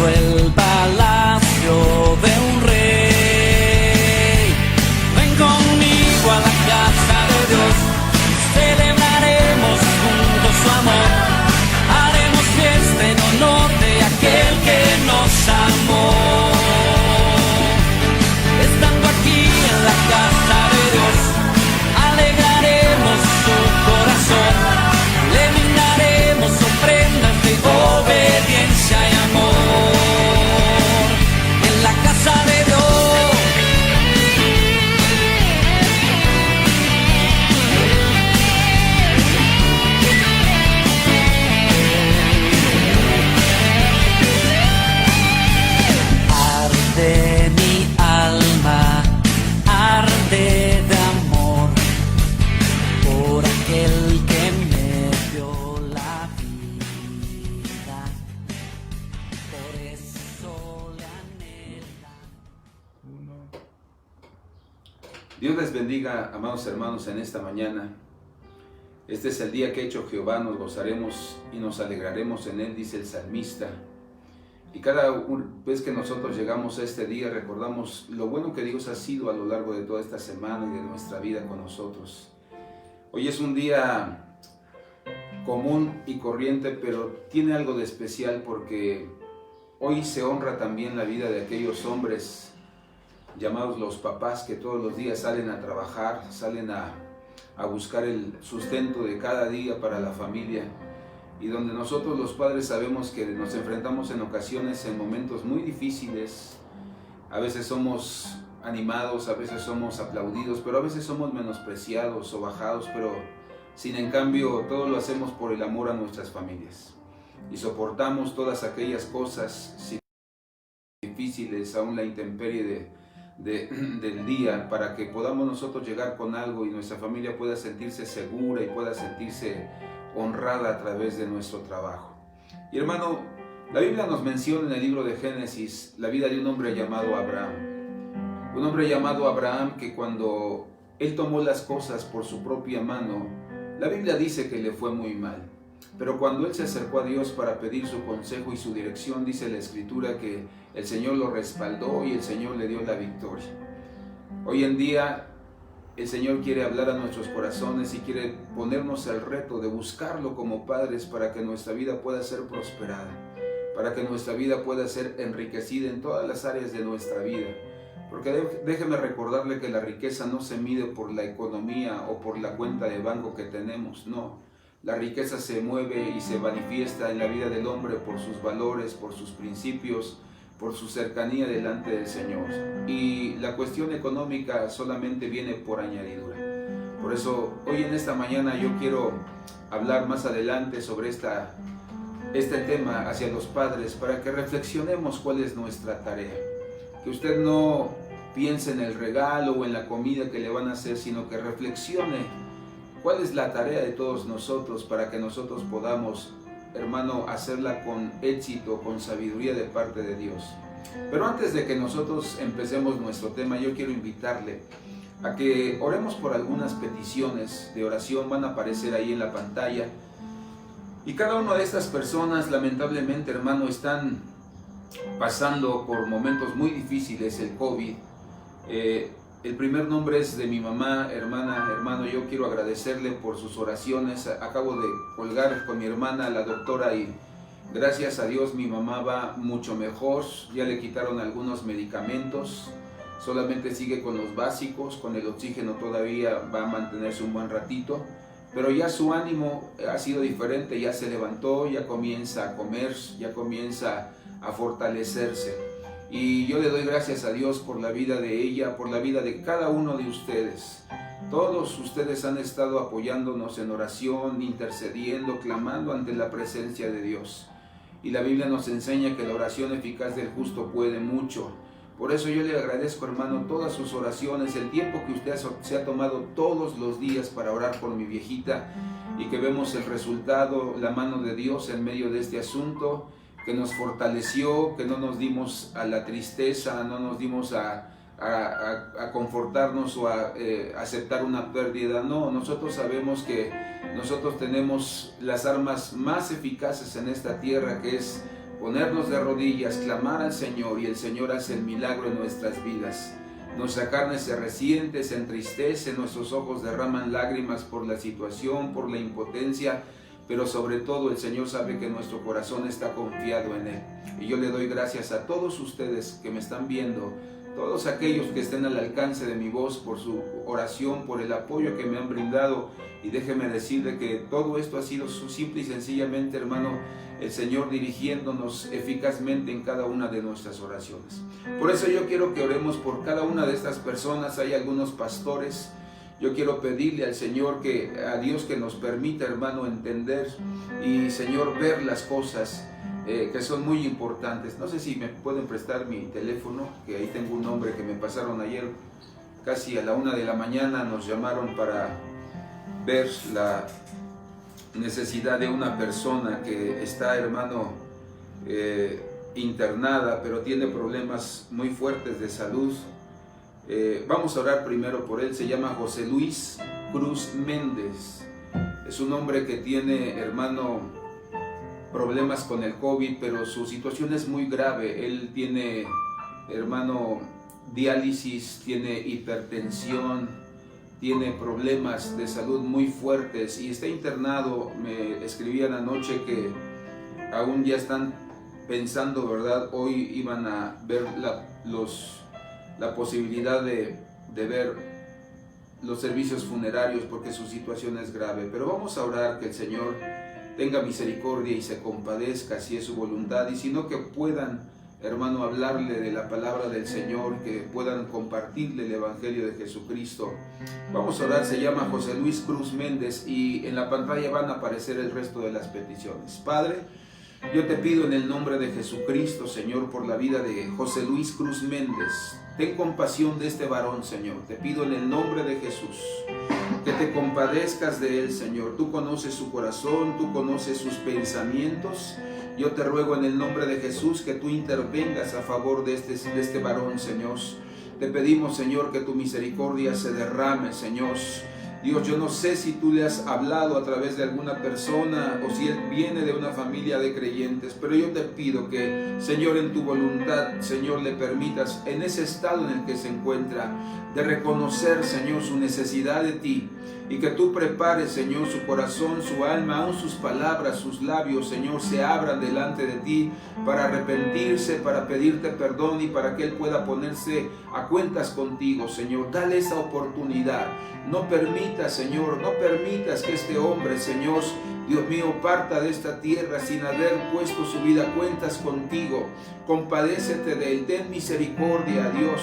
bajo el palacio de un rey. Ven conmigo a la casa de Dios, celebraremos juntos su amor, haremos fiesta en honor de aquel que nos amó. Estando aquí en la casa de Dios, alegraremos su corazón, le brindaremos ofrendas de obediencia y amor. En la casa de Dios, arde mi alma, arde de amor por aquel que me dio la vida, por eso le anhela. Dios les bendiga, amados hermanos, en esta mañana. Este es el día que ha hecho Jehová, nos gozaremos y nos alegraremos en él, dice el salmista. Y cada vez que nosotros llegamos a este día, recordamos lo bueno que Dios ha sido a lo largo de toda esta semana y de nuestra vida con nosotros. Hoy es un día común y corriente, pero tiene algo de especial porque hoy se honra también la vida de aquellos hombres llamados los papás que todos los días salen a trabajar, salen a buscar el sustento de cada día para la familia, y donde nosotros los padres sabemos que nos enfrentamos en ocasiones en momentos muy difíciles. A veces somos animados, a veces somos aplaudidos, pero a veces somos menospreciados o bajados, pero sin en cambio todo lo hacemos por el amor a nuestras familias y soportamos todas aquellas cosas difíciles, aún la intemperie del día, para que podamos nosotros llegar con algo y nuestra familia pueda sentirse segura y pueda sentirse honrada a través de nuestro trabajo. Y hermano, la Biblia nos menciona en el libro de Génesis la vida de un hombre llamado Abraham. Un hombre llamado Abraham que cuando él tomó las cosas por su propia mano, la Biblia dice que le fue muy mal. Pero cuando él se acercó a Dios para pedir su consejo y su dirección, dice la Escritura que el Señor lo respaldó y el Señor le dio la victoria. Hoy en día el Señor quiere hablar a nuestros corazones y quiere ponernos el reto de buscarlo como padres para que nuestra vida pueda ser prosperada, para que nuestra vida pueda ser enriquecida en todas las áreas de nuestra vida. Porque déjeme recordarle que la riqueza no se mide por la economía o por la cuenta de banco que tenemos, no. La riqueza se mueve y se manifiesta en la vida del hombre por sus valores, por sus principios, por su cercanía delante del Señor. Y la cuestión económica solamente viene por añadidura. Por eso hoy en esta mañana yo quiero hablar más adelante sobre este tema hacia los padres, para que reflexionemos cuál es nuestra tarea. Que usted no piense en el regalo o en la comida que le van a hacer, sino que reflexione cuál es la tarea de todos nosotros para que nosotros podamos, hermano, hacerla con éxito, con sabiduría de parte de Dios. Pero antes de que nosotros empecemos nuestro tema, yo quiero invitarle a que oremos por algunas peticiones de oración. Van a aparecer ahí en la pantalla. Y cada una de estas personas, lamentablemente, hermano, están pasando por momentos muy difíciles, el COVID. El primer nombre es de mi mamá, hermano, yo quiero agradecerle por sus oraciones. Acabo de colgar con mi hermana, la doctora, y gracias a Dios mi mamá va mucho mejor. Ya le quitaron algunos medicamentos, solamente sigue con los básicos, con el oxígeno todavía va a mantenerse un buen ratito, pero ya su ánimo ha sido diferente, ya se levantó, ya comienza a comer, ya comienza a fortalecerse. Y yo le doy gracias a Dios por la vida de ella, por la vida de cada uno de ustedes. Todos ustedes han estado apoyándonos en oración, intercediendo, clamando ante la presencia de Dios. Y la Biblia nos enseña que la oración eficaz del justo puede mucho. Por eso yo le agradezco, hermano, todas sus oraciones, el tiempo que usted se ha tomado todos los días para orar por mi viejita, y que vemos el resultado, la mano de Dios en medio de este asunto, que nos fortaleció, que no nos dimos a la tristeza, no nos dimos a confortarnos o a aceptar una pérdida. No, nosotros sabemos que nosotros tenemos las armas más eficaces en esta tierra, que es ponernos de rodillas, clamar al Señor, y el Señor hace el milagro en nuestras vidas. Nuestra carne se resiente, se entristece, nuestros ojos derraman lágrimas por la situación, por la impotencia, pero sobre todo el Señor sabe que nuestro corazón está confiado en Él. Y yo le doy gracias a todos ustedes que me están viendo, todos aquellos que estén al alcance de mi voz, por su oración, por el apoyo que me han brindado. Y déjeme decirle que todo esto ha sido simple y sencillamente, hermano, el Señor dirigiéndonos eficazmente en cada una de nuestras oraciones. Por eso yo quiero que oremos por cada una de estas personas. Hay algunos pastores. Yo quiero pedirle al Señor, a Dios, que nos permita, hermano, entender y, Señor, ver las cosas que son muy importantes. No sé si me pueden prestar mi teléfono, que ahí tengo un nombre que me pasaron ayer, casi a la 1 de la mañana nos llamaron para ver la necesidad de una persona que está, hermano, internada, pero tiene problemas muy fuertes de salud. Vamos a orar primero por él. Se llama José Luis Cruz Méndez. Es un hombre que tiene, hermano, problemas con el COVID, pero su situación es muy grave. Él tiene, hermano, diálisis, tiene hipertensión, tiene problemas de salud muy fuertes y está internado. Me escribían anoche que aún ya están pensando, ¿verdad? Hoy iban a ver la posibilidad de ver los servicios funerarios porque su situación es grave. Pero vamos a orar que el Señor tenga misericordia y se compadezca, si es su voluntad, y si no, que puedan, hermano, hablarle de la palabra del Señor, que puedan compartirle el Evangelio de Jesucristo. Vamos a orar. Se llama José Luis Cruz Méndez y en la pantalla van a aparecer el resto de las peticiones. Padre, yo te pido en el nombre de Jesucristo, Señor, por la vida de José Luis Cruz Méndez. Ten compasión de este varón, Señor. Te pido en el nombre de Jesús que te compadezcas de él, Señor. Tú conoces su corazón, tú conoces sus pensamientos. Yo te ruego en el nombre de Jesús que tú intervengas a favor de este varón, Señor. Te pedimos, Señor, que tu misericordia se derrame, Señor. Dios, yo no sé si tú le has hablado a través de alguna persona o si él viene de una familia de creyentes, pero yo te pido que, Señor, en tu voluntad, Señor, le permitas, en ese estado en el que se encuentra, de reconocer, Señor, su necesidad de ti, y que tú prepares, Señor, su corazón, su alma, aún sus palabras, sus labios, Señor, se abran delante de ti para arrepentirse, para pedirte perdón y para que él pueda ponerse a cuentas contigo, Señor. Dale esa oportunidad. No permitas, Señor, no permitas que este hombre, Señor, Dios mío, parta de esta tierra sin haber puesto su vida a cuentas contigo. Compadécete de él, ten misericordia, Dios,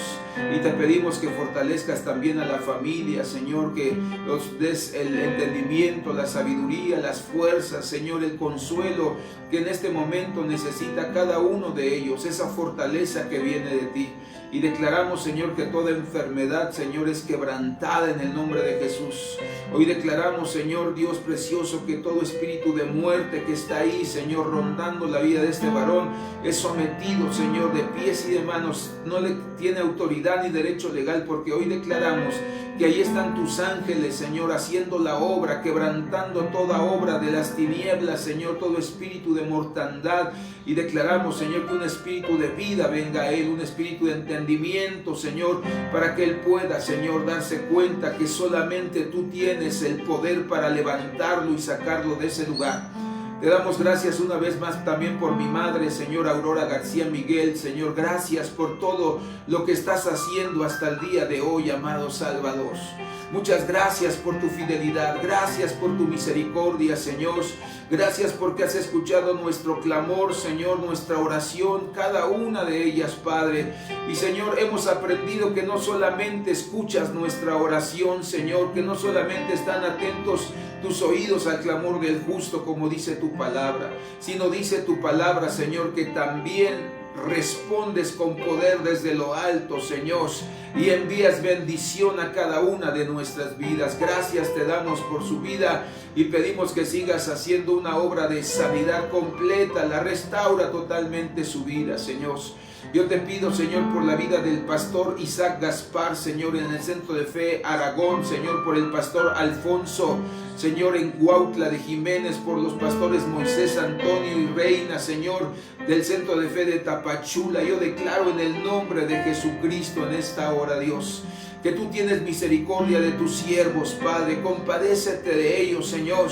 y te pedimos que fortalezcas también a la familia, Señor, que los des el entendimiento, la sabiduría, las fuerzas, Señor, el consuelo que en este momento necesita cada uno de ellos, esa fortaleza que viene de ti. Y declaramos, Señor, que toda enfermedad, Señor, es quebrantada en el nombre de Jesús. Hoy declaramos, Señor, Dios precioso, que todo espíritu de muerte que está ahí, Señor, rondando la vida de este varón, es sometido, Señor, de pies y de manos. No le tiene autoridad ni derecho legal, porque hoy declaramos que ahí están tus ángeles, Señor, haciendo la obra, quebrantando toda obra de las tinieblas, Señor, todo espíritu de mortandad. Y declaramos, Señor, que un espíritu de vida venga a él, un espíritu de entendimiento, Señor, para que él pueda, Señor, darse cuenta que solamente tú tienes el poder para levantarlo y sacarlo de ese lugar. Te damos gracias una vez más también por mi madre, Señor, Aurora García Miguel. Señor, gracias por todo lo que estás haciendo hasta el día de hoy, amado Salvador. Muchas gracias por tu fidelidad, gracias por tu misericordia, Señor. Gracias porque has escuchado nuestro clamor, Señor, nuestra oración, cada una de ellas, Padre. Y, Señor, hemos aprendido que no solamente escuchas nuestra oración, Señor, que no solamente están atentos tus oídos al clamor del justo, como dice tu palabra, sino dice tu palabra, Señor, que también respondes con poder desde lo alto, Señor. y envías bendición a cada una de nuestras vidas. Gracias te damos por su vida y pedimos que sigas haciendo una obra de sanidad completa, la restaura totalmente su vida, Señor. Yo te pido, Señor, por la vida del pastor Isaac Gaspar, Señor, en el Centro de Fe Aragón, Señor, por el pastor Alfonso, Señor, en Cuautla de Jiménez, por los pastores Moisés, Antonio y Reina, Señor, del Centro de Fe de Tapachula. Yo declaro en el nombre de Jesucristo en esta hora, Dios, que tú tienes misericordia de tus siervos, Padre. Compadécete de ellos, Señor.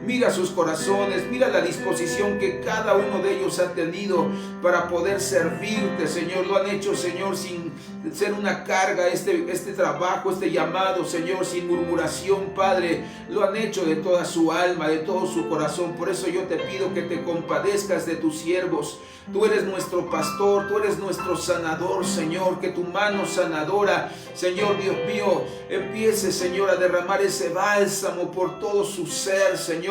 Mira sus corazones, mira la disposición que cada uno de ellos ha tenido para poder servirte, Señor. Lo han hecho, Señor, sin ser una carga, este trabajo, este llamado, Señor, sin murmuración, Padre. Lo han hecho de toda su alma, de todo su corazón. Por eso yo te pido que te compadezcas de tus siervos. Tú eres nuestro pastor, tú eres nuestro sanador, Señor. Que tu mano sanadora, Señor Dios mío, empiece, Señor, a derramar ese bálsamo por todo su ser, Señor.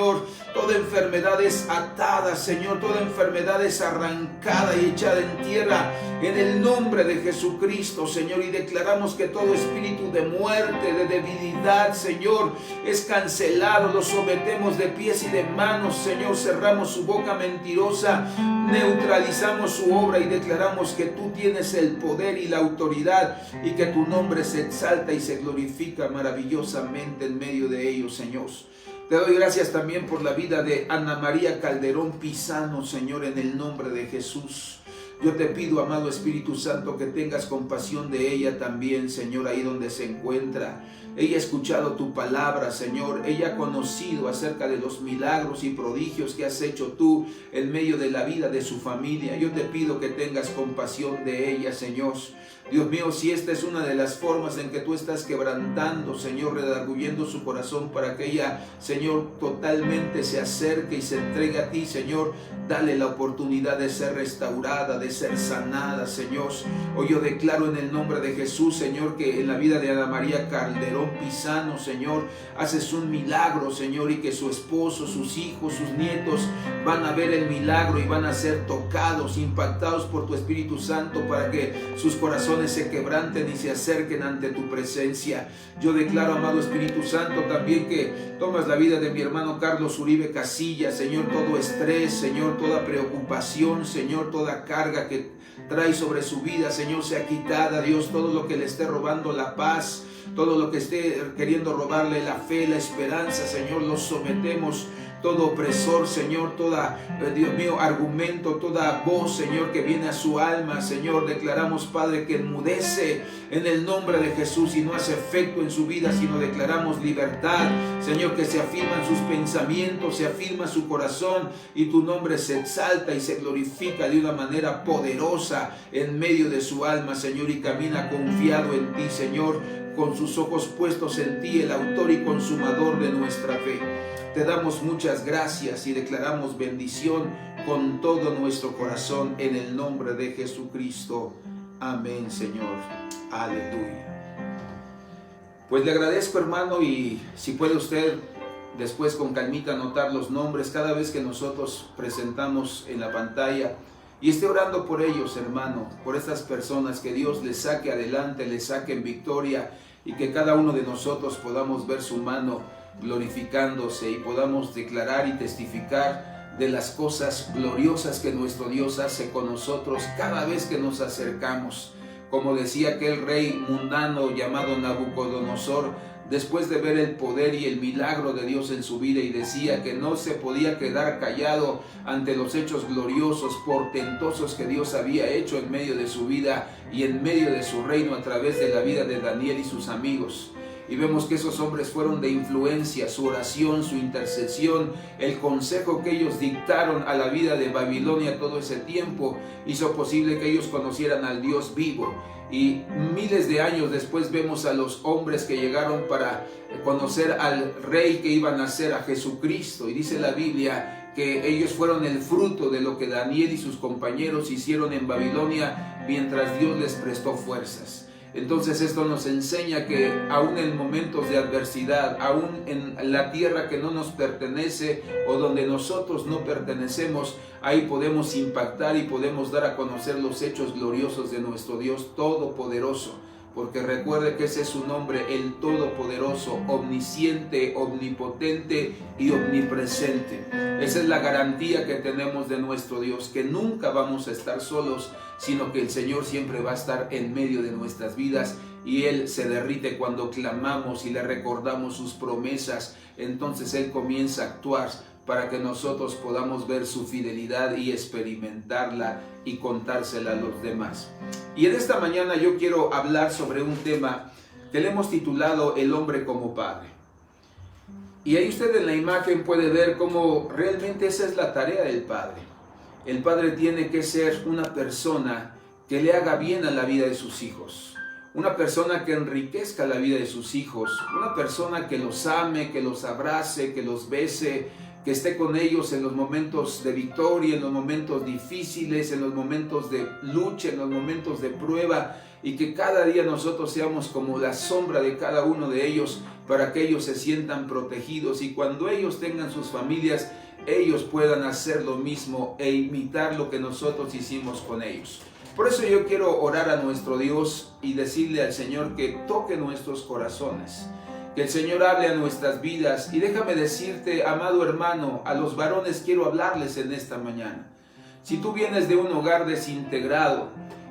Toda enfermedad es atada, Señor. Toda enfermedad es arrancada y echada en tierra en el nombre de Jesucristo, Señor. Y declaramos que todo espíritu de muerte, de debilidad, Señor, es cancelado. Lo sometemos de pies y de manos, Señor. Cerramos su boca mentirosa, neutralizamos su obra y declaramos que tú tienes el poder y la autoridad y que tu nombre se exalta y se glorifica maravillosamente en medio de ellos, Señor. Te doy gracias también por la vida de Ana María Calderón Pizano, Señor, en el nombre de Jesús. Yo te pido, amado Espíritu Santo, que tengas compasión de ella también, Señor, ahí donde se encuentra. Ella ha escuchado tu palabra, Señor. Ella ha conocido acerca de los milagros y prodigios que has hecho tú en medio de la vida de su familia. Yo te pido que tengas compasión de ella, Señor. Dios mío, si esta es una de las formas en que tú estás quebrantando, Señor, redarguyendo su corazón para que ella, Señor, totalmente se acerque y se entregue a ti, Señor, dale la oportunidad de ser restaurada, de ser sanada, Señor. Hoy yo declaro en el nombre de Jesús, Señor, que en la vida de Ana María Calderón Pizano, Señor, haces un milagro, Señor, y que su esposo, sus hijos, sus nietos van a ver el milagro y van a ser tocados, impactados por tu Espíritu Santo para que sus corazones se quebranten y se acerquen ante tu presencia. Yo declaro, amado Espíritu Santo, también que tomas la vida de mi hermano Carlos Uribe Casillas, Señor. Todo estrés, Señor, toda preocupación, Señor, toda carga que trae sobre su vida, Señor, sea quitada, Dios. Todo lo que le esté robando la paz, todo lo que esté queriendo robarle la fe, la esperanza, Señor, lo sometemos. Todo opresor, Señor, toda, Dios mío, argumento, toda voz, Señor, que viene a su alma, Señor, declaramos, Padre, que enmudece en el nombre de Jesús y no hace efecto en su vida, sino declaramos libertad, Señor, que se afirman sus pensamientos, se afirma su corazón y tu nombre se exalta y se glorifica de una manera poderosa en medio de su alma, Señor, y camina confiado en ti, Señor, con sus ojos puestos en ti, el autor y consumador de nuestra fe. Te damos muchas gracias y declaramos bendición con todo nuestro corazón en el nombre de Jesucristo. Amén, Señor. Aleluya. Pues le agradezco, hermano, y si puede usted después con calmita anotar los nombres cada vez que nosotros presentamos en la pantalla y esté orando por ellos, hermano, por estas personas, que Dios les saque adelante, les saque en victoria y que cada uno de nosotros podamos ver su mano glorificándose y podamos declarar y testificar de las cosas gloriosas que nuestro Dios hace con nosotros cada vez que nos acercamos. Como decía aquel rey mundano llamado Nabucodonosor, después de ver el poder y el milagro de Dios en su vida, y decía que no se podía quedar callado ante los hechos gloriosos, portentosos que Dios había hecho en medio de su vida y en medio de su reino a través de la vida de Daniel y sus amigos. Y vemos que esos hombres fueron de influencia, su oración, su intercesión, el consejo que ellos dictaron a la vida de Babilonia todo ese tiempo, hizo posible que ellos conocieran al Dios vivo. Y miles de años después vemos a los hombres que llegaron para conocer al rey que iba a nacer, a Jesucristo. Y dice la Biblia que ellos fueron el fruto de lo que Daniel y sus compañeros hicieron en Babilonia mientras Dios les prestó fuerzas. Entonces esto nos enseña que aún en momentos de adversidad, aún en la tierra que no nos pertenece o donde nosotros no pertenecemos, ahí podemos impactar y podemos dar a conocer los hechos gloriosos de nuestro Dios Todopoderoso. porque recuerde que ese es su nombre, el Todopoderoso, omnisciente, omnipotente y omnipresente. Esa es la garantía que tenemos de nuestro Dios, que nunca vamos a estar solos, sino que el Señor siempre va a estar en medio de nuestras vidas, y Él se derrite cuando clamamos y le recordamos sus promesas. Entonces Él comienza a actuar para que nosotros podamos ver su fidelidad y experimentarla y contársela a los demás. Y en esta mañana yo quiero hablar sobre un tema que le hemos titulado El hombre como padre. Y ahí usted en la imagen puede ver cómo realmente esa es la tarea del padre. El padre tiene que ser una persona que le haga bien a la vida de sus hijos, una persona que enriquezca la vida de sus hijos, una persona que los ame, que los abrace, que los bese, que esté con ellos en los momentos de victoria, en los momentos difíciles, en los momentos de lucha, en los momentos de prueba, y que cada día nosotros seamos como la sombra de cada uno de ellos, para que ellos se sientan protegidos, y cuando ellos tengan sus familias, ellos puedan hacer lo mismo e imitar lo que nosotros hicimos con ellos. Por eso yo quiero orar a nuestro Dios y decirle al Señor que toque nuestros corazones, que el Señor hable a nuestras vidas. Y déjame decirte, amado hermano, a los varones quiero hablarles en esta mañana. Si tú vienes de un hogar desintegrado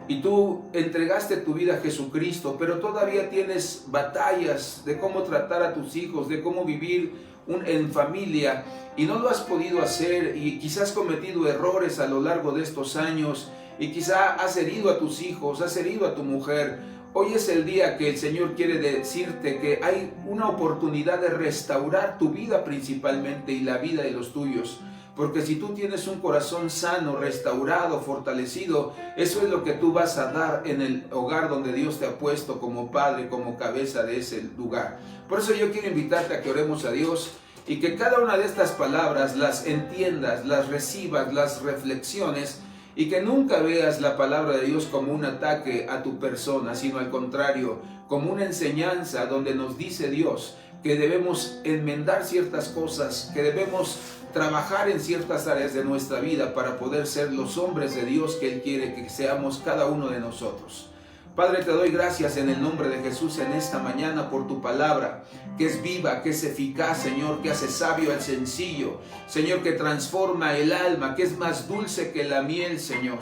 y tú entregaste tu vida a Jesucristo, pero todavía tienes batallas de cómo tratar a tus hijos, de cómo vivir en familia, y no lo has podido hacer, y quizás has cometido errores a lo largo de estos años, y quizá has herido a tus hijos, has herido a tu mujer. Hoy es el día que el Señor quiere decirte que hay una oportunidad de restaurar tu vida principalmente y la vida de los tuyos. Porque si tú tienes un corazón sano, restaurado, fortalecido, eso es lo que tú vas a dar en el hogar donde Dios te ha puesto como padre, como cabeza de ese lugar. Por eso yo quiero invitarte a que oremos a Dios y que cada una de estas palabras las entiendas, las recibas, las reflexiones, y que nunca veas la palabra de Dios como un ataque a tu persona, sino al contrario, como una enseñanza donde nos dice Dios que debemos enmendar ciertas cosas, que debemos trabajar en ciertas áreas de nuestra vida para poder ser los hombres de Dios que Él quiere que seamos cada uno de nosotros. Padre, te doy gracias en el nombre de Jesús en esta mañana por tu palabra, que es viva, que es eficaz, Señor, que hace sabio al sencillo, Señor, que transforma el alma, que es más dulce que la miel, Señor.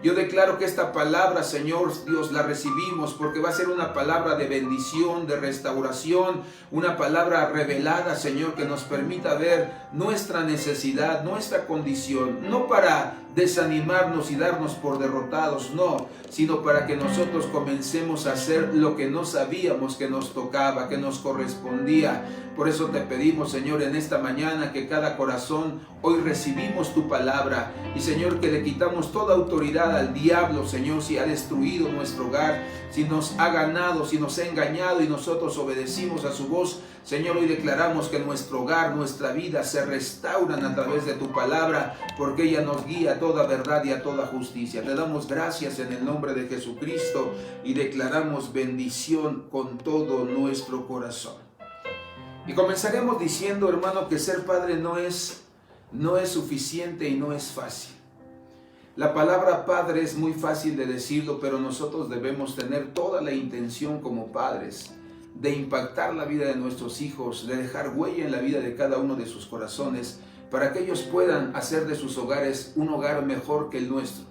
Yo declaro que esta palabra, Señor Dios, la recibimos porque va a ser una palabra de bendición, de restauración, una palabra revelada, Señor, que nos permita ver nuestra necesidad, nuestra condición, no para desanimarnos y darnos por derrotados, no, sino para que nosotros comencemos a hacer lo que no sabíamos que nos tocaba, que nos correspondía. Por eso te pedimos, Señor, en esta mañana que cada corazón hoy recibimos tu palabra, y Señor, que le quitamos toda autoridad al diablo, Señor, si ha destruido nuestro hogar, si nos ha ganado, si nos ha engañado y nosotros obedecimos a su voz. Señor, hoy declaramos que nuestro hogar, nuestra vida se restauran a través de tu palabra, porque ella nos guía a toda verdad y a toda justicia. Te damos gracias en el nombre de Jesucristo y declaramos bendición con todo nuestro corazón. Y comenzaremos diciendo, hermano, que ser padre no es suficiente y no es fácil. La palabra padre es muy fácil de decirlo, pero nosotros debemos tener toda la intención como padres de impactar la vida de nuestros hijos, de dejar huella en la vida de cada uno de sus corazones, para que ellos puedan hacer de sus hogares un hogar mejor que el nuestro.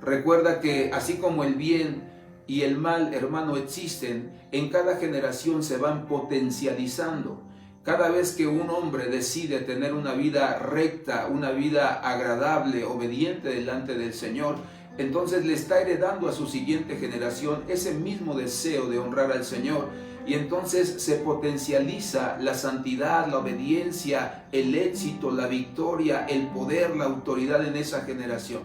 Recuerda que así como el bien y el mal, hermano, existen, en cada generación se van potencializando. Cada vez que un hombre decide tener una vida recta, una vida agradable, obediente delante del Señor, entonces le está heredando a su siguiente generación ese mismo deseo de honrar al Señor. Y entonces se potencializa la santidad, la obediencia, el éxito, la victoria, el poder, la autoridad en esa generación.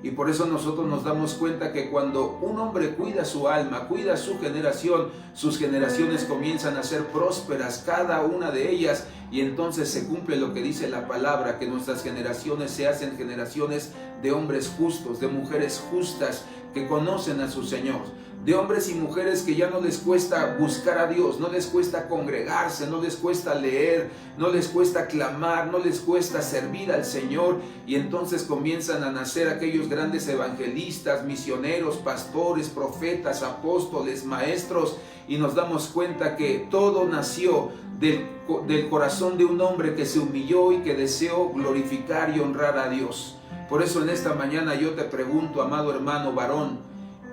Y por eso nosotros nos damos cuenta que cuando un hombre cuida su alma, cuida su generación, sus generaciones comienzan a ser prósperas, cada una de ellas, y entonces se cumple lo que dice la palabra, que nuestras generaciones se hacen generaciones de hombres justos, de mujeres justas, que conocen a su Señor. de hombres y mujeres que ya no les cuesta buscar a Dios, no les cuesta congregarse, no les cuesta leer, no les cuesta clamar, no les cuesta servir al Señor, y entonces comienzan a nacer aquellos grandes evangelistas, misioneros, pastores, profetas, apóstoles, maestros, y nos damos cuenta que todo nació del corazón de un hombre que se humilló y que deseó glorificar y honrar a Dios. Por eso en esta mañana yo te pregunto, amado hermano varón,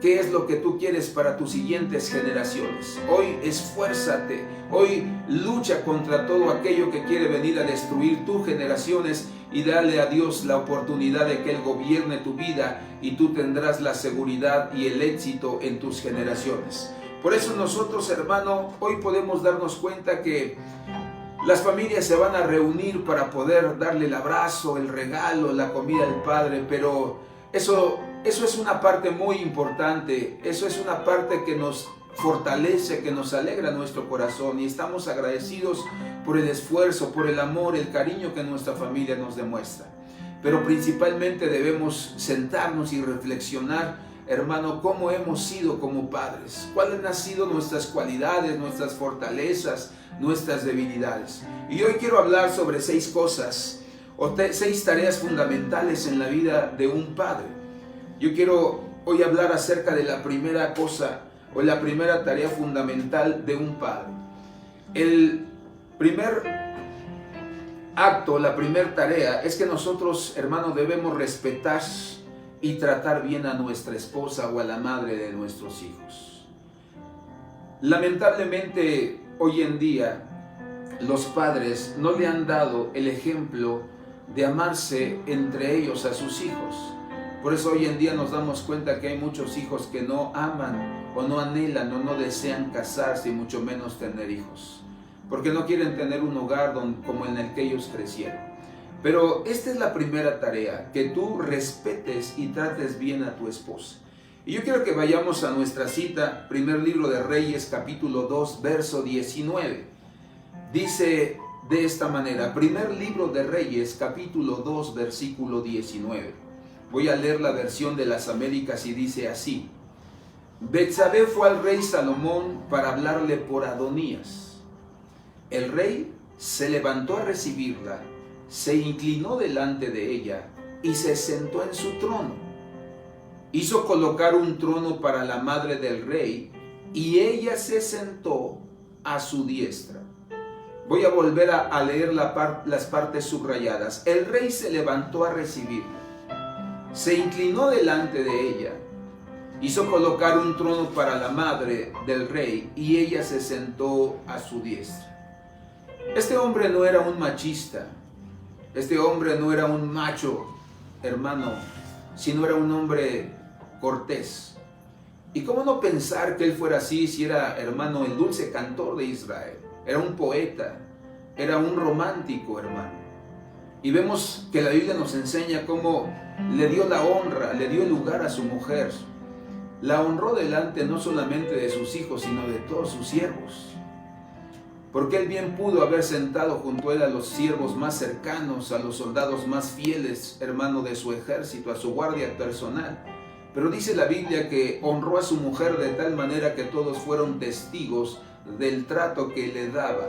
¿qué es lo que tú quieres para tus siguientes generaciones? Hoy esfuérzate, hoy lucha contra todo aquello que quiere venir a destruir tus generaciones y dale a Dios la oportunidad de que Él gobierne tu vida y tú tendrás la seguridad y el éxito en tus generaciones. Por eso nosotros, hermano, hoy podemos darnos cuenta que las familias se van a reunir para poder darle el abrazo, el regalo, la comida al Padre, pero eso es una parte muy importante, eso es una parte que nos fortalece, que nos alegra nuestro corazón, y estamos agradecidos por el esfuerzo, por el amor, el cariño que nuestra familia nos demuestra. Pero principalmente debemos sentarnos y reflexionar, hermano, cómo hemos sido como padres, cuáles han sido nuestras cualidades, nuestras fortalezas, nuestras debilidades. Y hoy quiero hablar sobre 6 cosas o 6 tareas fundamentales en la vida de un padre. Yo quiero hoy hablar acerca de la primera cosa o la primera tarea fundamental de un padre. El primer acto, la primera tarea es que nosotros, hermanos, debemos respetar y tratar bien a nuestra esposa o a la madre de nuestros hijos. Lamentablemente, hoy en día, los padres no le han dado el ejemplo de amarse entre ellos a sus hijos. Por eso hoy en día nos damos cuenta que hay muchos hijos que no aman o no anhelan o no desean casarse y mucho menos tener hijos, porque no quieren tener un hogar como en el que ellos crecieron. Pero esta es la primera tarea, que tú respetes y trates bien a tu esposa. Y yo quiero que vayamos a nuestra cita, primer libro de Reyes, capítulo 2, verso 19. Dice de esta manera, primer libro de Reyes, capítulo 2, versículo 19. Voy a leer la versión de las Américas y dice así: Betsabé fue al rey Salomón para hablarle por Adonías. El rey se levantó a recibirla, se inclinó delante de ella y se sentó en su trono. Hizo colocar un trono para la madre del rey y ella se sentó a su diestra. Voy a volver a leer las partes subrayadas. El rey se levantó a recibirla, se inclinó delante de ella, hizo colocar un trono para la madre del rey y ella se sentó a su diestra. Este hombre no era un machista, este hombre no era un macho, hermano, sino era un hombre cortés. ¿Y cómo no pensar que él fuera así si era, hermano, el dulce cantor de Israel? Era un poeta, era un romántico, hermano. Y vemos que la Biblia nos enseña cómo le dio la honra, le dio el lugar a su mujer. La honró delante no solamente de sus hijos, sino de todos sus siervos. Porque él bien pudo haber sentado junto a él a los siervos más cercanos, a los soldados más fieles, hermano, de su ejército, a su guardia personal. Pero dice la Biblia que honró a su mujer de tal manera que todos fueron testigos del trato que le daba.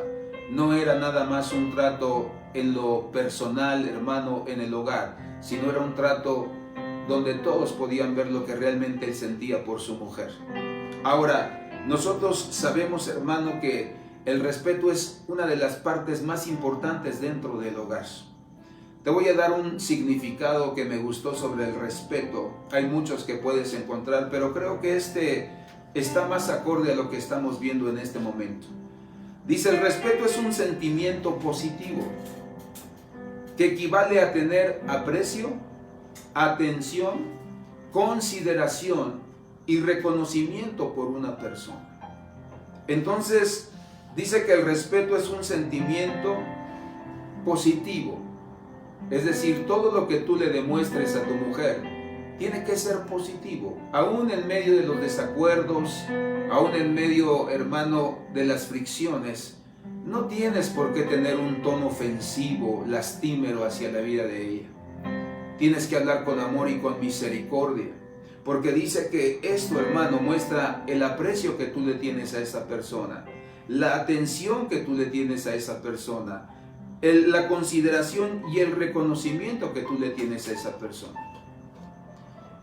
No era nada más un trato en lo personal, hermano, en el hogar, sino era un trato donde todos podían ver lo que realmente él sentía por su mujer. Ahora, nosotros sabemos, hermano, que el respeto es una de las partes más importantes dentro del hogar. Te voy a dar un significado que me gustó sobre el respeto. Hay muchos que puedes encontrar, pero creo que este está más acorde a lo que estamos viendo en este momento. Dice, el respeto es un sentimiento positivo que equivale a tener aprecio, atención, consideración y reconocimiento por una persona. Entonces, dice que el respeto es un sentimiento positivo. Es decir, todo lo que tú le demuestres a tu mujer tiene que ser positivo. Aún en medio de los desacuerdos, aún en medio, hermano, de las fricciones, no tienes por qué tener un tono ofensivo, lastimero hacia la vida de ella. Tienes que hablar con amor y con misericordia. porque dice que esto, hermano, muestra el aprecio que tú le tienes a esa persona, la atención que tú le tienes a esa persona, la consideración y el reconocimiento que tú le tienes a esa persona.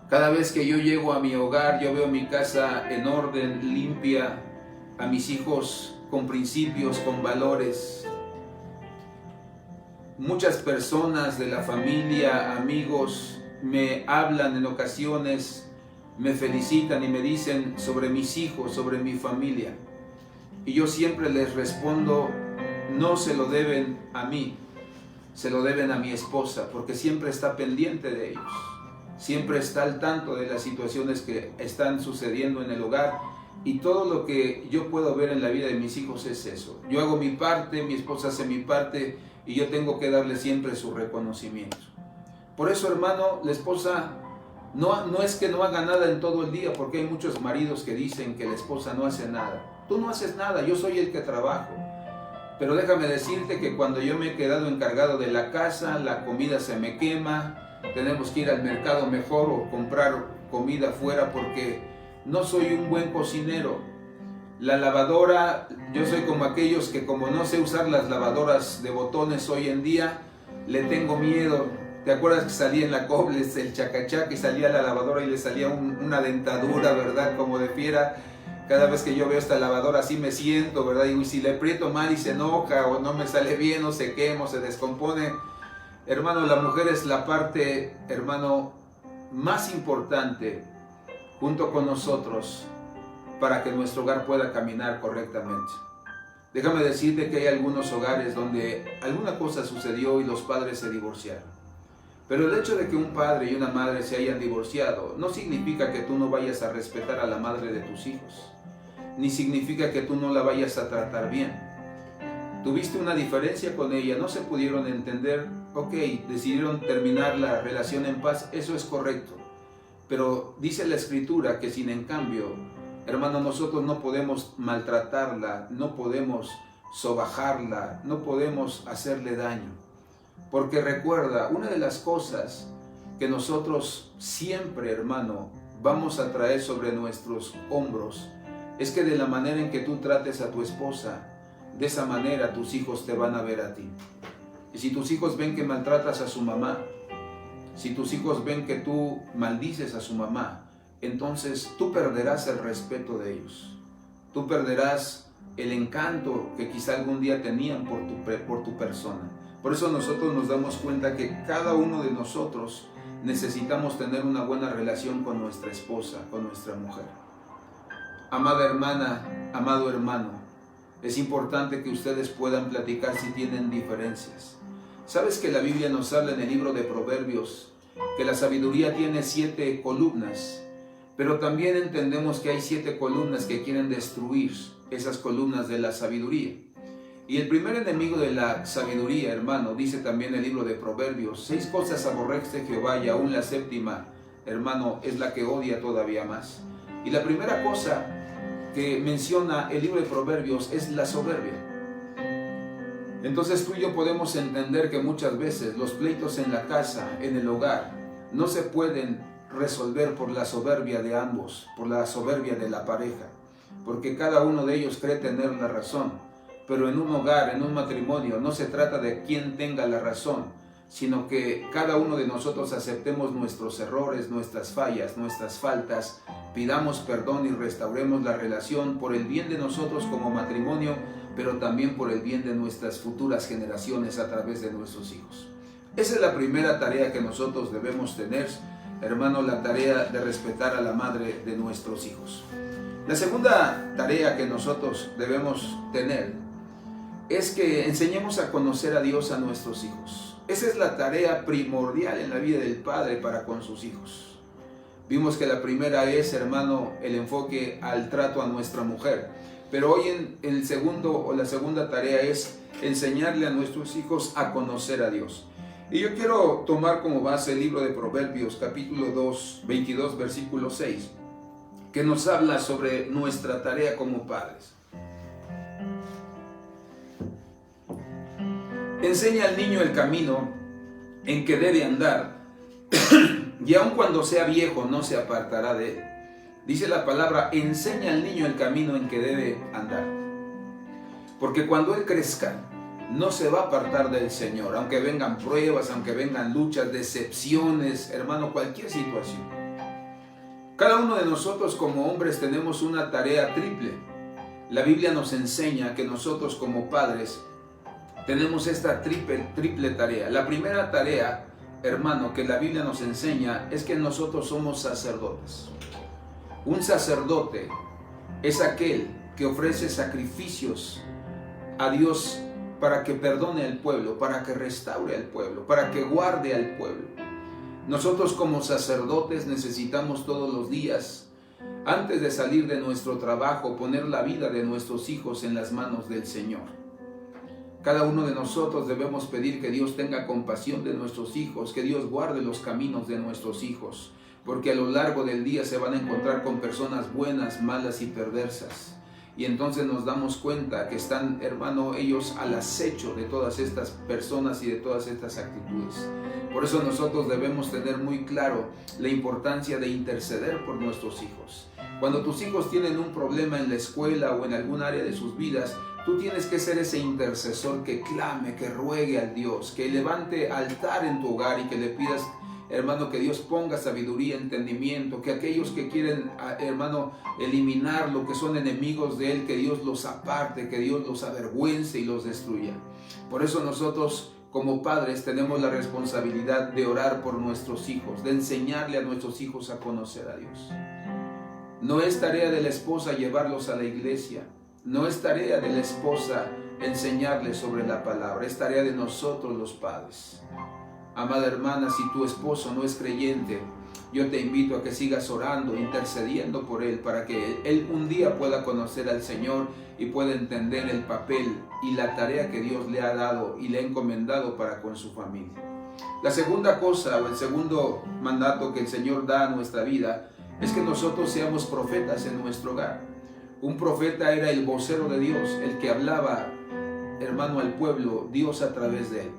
Cada vez que yo llego a mi hogar, yo veo mi casa en orden, limpia, a mis hijos con principios, con valores. Muchas personas de la familia, amigos, me hablan en ocasiones, me felicitan y me dicen sobre mis hijos, sobre mi familia. Y yo siempre les respondo, no se lo deben a mí, se lo deben a mi esposa, porque siempre está pendiente de ellos. Siempre está al tanto de las situaciones que están sucediendo en el hogar, y todo lo que yo puedo ver en la vida de mis hijos es eso. Yo hago mi parte, mi esposa hace mi parte, y yo tengo que darle siempre su reconocimiento. Por eso, hermano, la esposa no es que no haga nada en todo el día, porque hay muchos maridos que dicen que la esposa no hace nada. Tú no haces nada, yo soy el que trabajo. Pero déjame decirte que cuando yo me he quedado encargado de la casa, la comida se me quema, tenemos que ir al mercado mejor o comprar comida fuera porque no soy un buen cocinero. La lavadora, yo soy como aquellos que como no sé usar las lavadoras de botones hoy en día, le tengo miedo. ¿Te acuerdas que salía en la Cobles el chacachaca y salía la lavadora y le salía una dentadura, verdad, como de fiera? Cada vez que yo veo esta lavadora así me siento, ¿verdad? Y si le aprieto mal y se enoja o no me sale bien o se quema o se descompone. Hermano, la mujer es la parte, hermano, más importante junto con nosotros para que nuestro hogar pueda caminar correctamente. Déjame decirte que hay algunos hogares donde alguna cosa sucedió y los padres se divorciaron. Pero el hecho de que un padre y una madre se hayan divorciado no significa que tú no vayas a respetar a la madre de tus hijos, ni significa que tú no la vayas a tratar bien. Tuviste una diferencia con ella, no se pudieron entender, ok, decidieron terminar la relación en paz, eso es correcto. Pero dice la Escritura que sin en cambio, hermano, nosotros no podemos maltratarla, no podemos sobajarla, no podemos hacerle daño. Porque recuerda, una de las cosas que nosotros siempre, hermano, vamos a traer sobre nuestros hombros es que de la manera en que tú trates a tu esposa, de esa manera tus hijos te van a ver a ti. Y si tus hijos ven que maltratas a su mamá, si tus hijos ven que tú maldices a su mamá, entonces tú perderás el respeto de ellos. Tú perderás el encanto que quizá algún día tenían por tu persona. Por eso nosotros nos damos cuenta que cada uno de nosotros necesitamos tener una buena relación con nuestra esposa, con nuestra mujer. Amada hermana, amado hermano, es importante que ustedes puedan platicar si tienen diferencias. ¿Sabes que la Biblia nos habla en el libro de Proverbios que la sabiduría tiene 7 columnas? Pero también entendemos que hay 7 columnas que quieren destruir esas columnas de la sabiduría. Y el primer enemigo de la sabiduría, hermano, dice también el libro de Proverbios, 6 cosas aborrece Jehová y aún la 7ª, hermano, es la que odia todavía más. Y la primera cosa que menciona el libro de Proverbios es la soberbia. Entonces tú y yo podemos entender que muchas veces los pleitos en la casa, en el hogar, no se pueden resolver por la soberbia de ambos, por la soberbia de la pareja, porque cada uno de ellos cree tener la razón. Pero en un hogar, en un matrimonio, no se trata de quién tenga la razón, sino que cada uno de nosotros aceptemos nuestros errores, nuestras fallas, nuestras faltas, pidamos perdón y restauremos la relación por el bien de nosotros como matrimonio, pero también por el bien de nuestras futuras generaciones a través de nuestros hijos. Esa es la primera tarea que nosotros debemos tener, hermano, la tarea de respetar a la madre de nuestros hijos. La segunda tarea que nosotros debemos tener es que enseñemos a conocer a Dios a nuestros hijos. Esa es la tarea primordial en la vida del padre para con sus hijos. Vimos que la primera es, hermano, el enfoque al trato a nuestra mujer. Pero hoy la segunda tarea es enseñarle a nuestros hijos a conocer a Dios. Y yo quiero tomar como base el libro de Proverbios, capítulo 2, 22, versículo 6, que nos habla sobre nuestra tarea como padres. Enseña al niño el camino en que debe andar, y aun cuando sea viejo no se apartará de él. Dice la palabra, enseña al niño el camino en que debe andar. Porque cuando él crezca, no se va a apartar del Señor, aunque vengan pruebas, aunque vengan luchas, decepciones, hermano, cualquier situación. Cada uno de nosotros como hombres tenemos una tarea triple. La Biblia nos enseña que nosotros como padres tenemos esta triple tarea. La primera tarea, hermano, que la Biblia nos enseña es que nosotros somos sacerdotes. Un sacerdote es aquel que ofrece sacrificios a Dios para que perdone al pueblo, para que restaure al pueblo, para que guarde al pueblo. Nosotros como sacerdotes necesitamos todos los días, antes de salir de nuestro trabajo, poner la vida de nuestros hijos en las manos del Señor. Cada uno de nosotros debemos pedir que Dios tenga compasión de nuestros hijos, que Dios guarde los caminos de nuestros hijos, porque a lo largo del día se van a encontrar con personas buenas, malas y perversas. Y entonces nos damos cuenta que están, hermano, ellos al acecho de todas estas personas y de todas estas actitudes. Por eso nosotros debemos tener muy claro la importancia de interceder por nuestros hijos. Cuando tus hijos tienen un problema en la escuela o en algún área de sus vidas, tú tienes que ser ese intercesor que clame, que ruegue al Dios, que levante altar en tu hogar y que le pidas, hermano, que Dios ponga sabiduría, entendimiento, que aquellos que quieren, hermano, eliminar lo que son enemigos de Él, que Dios los aparte, que Dios los avergüence y los destruya. Por eso nosotros como padres tenemos la responsabilidad de orar por nuestros hijos, de enseñarle a nuestros hijos a conocer a Dios. No es tarea de la esposa llevarlos a la iglesia, no es tarea de la esposa enseñarles sobre la palabra, es tarea de nosotros los padres. Amada hermana, si tu esposo no es creyente, yo te invito a que sigas orando, intercediendo por él, para que él un día pueda conocer al Señor y pueda entender el papel y la tarea que Dios le ha dado y le ha encomendado para con su familia. La segunda cosa, o el segundo mandato que el Señor da a nuestra vida, es que nosotros seamos profetas en nuestro hogar. Un profeta era el vocero de Dios, el que hablaba, hermano, al pueblo, Dios a través de él.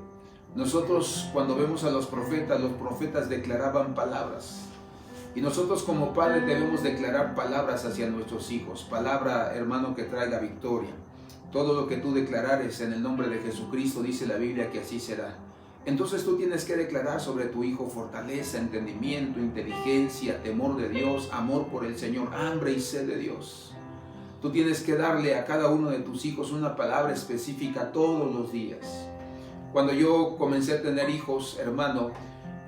Nosotros cuando vemos a los profetas declaraban palabras. Y nosotros como padres debemos declarar palabras hacia nuestros hijos. Palabra, hermano, que traiga victoria. Todo lo que tú declarares en el nombre de Jesucristo, dice la Biblia que así será. Entonces tú tienes que declarar sobre tu hijo fortaleza, entendimiento, inteligencia, temor de Dios, amor por el Señor, hambre y sed de Dios. Tú tienes que darle a cada uno de tus hijos una palabra específica todos los días. Cuando yo comencé a tener hijos, hermano,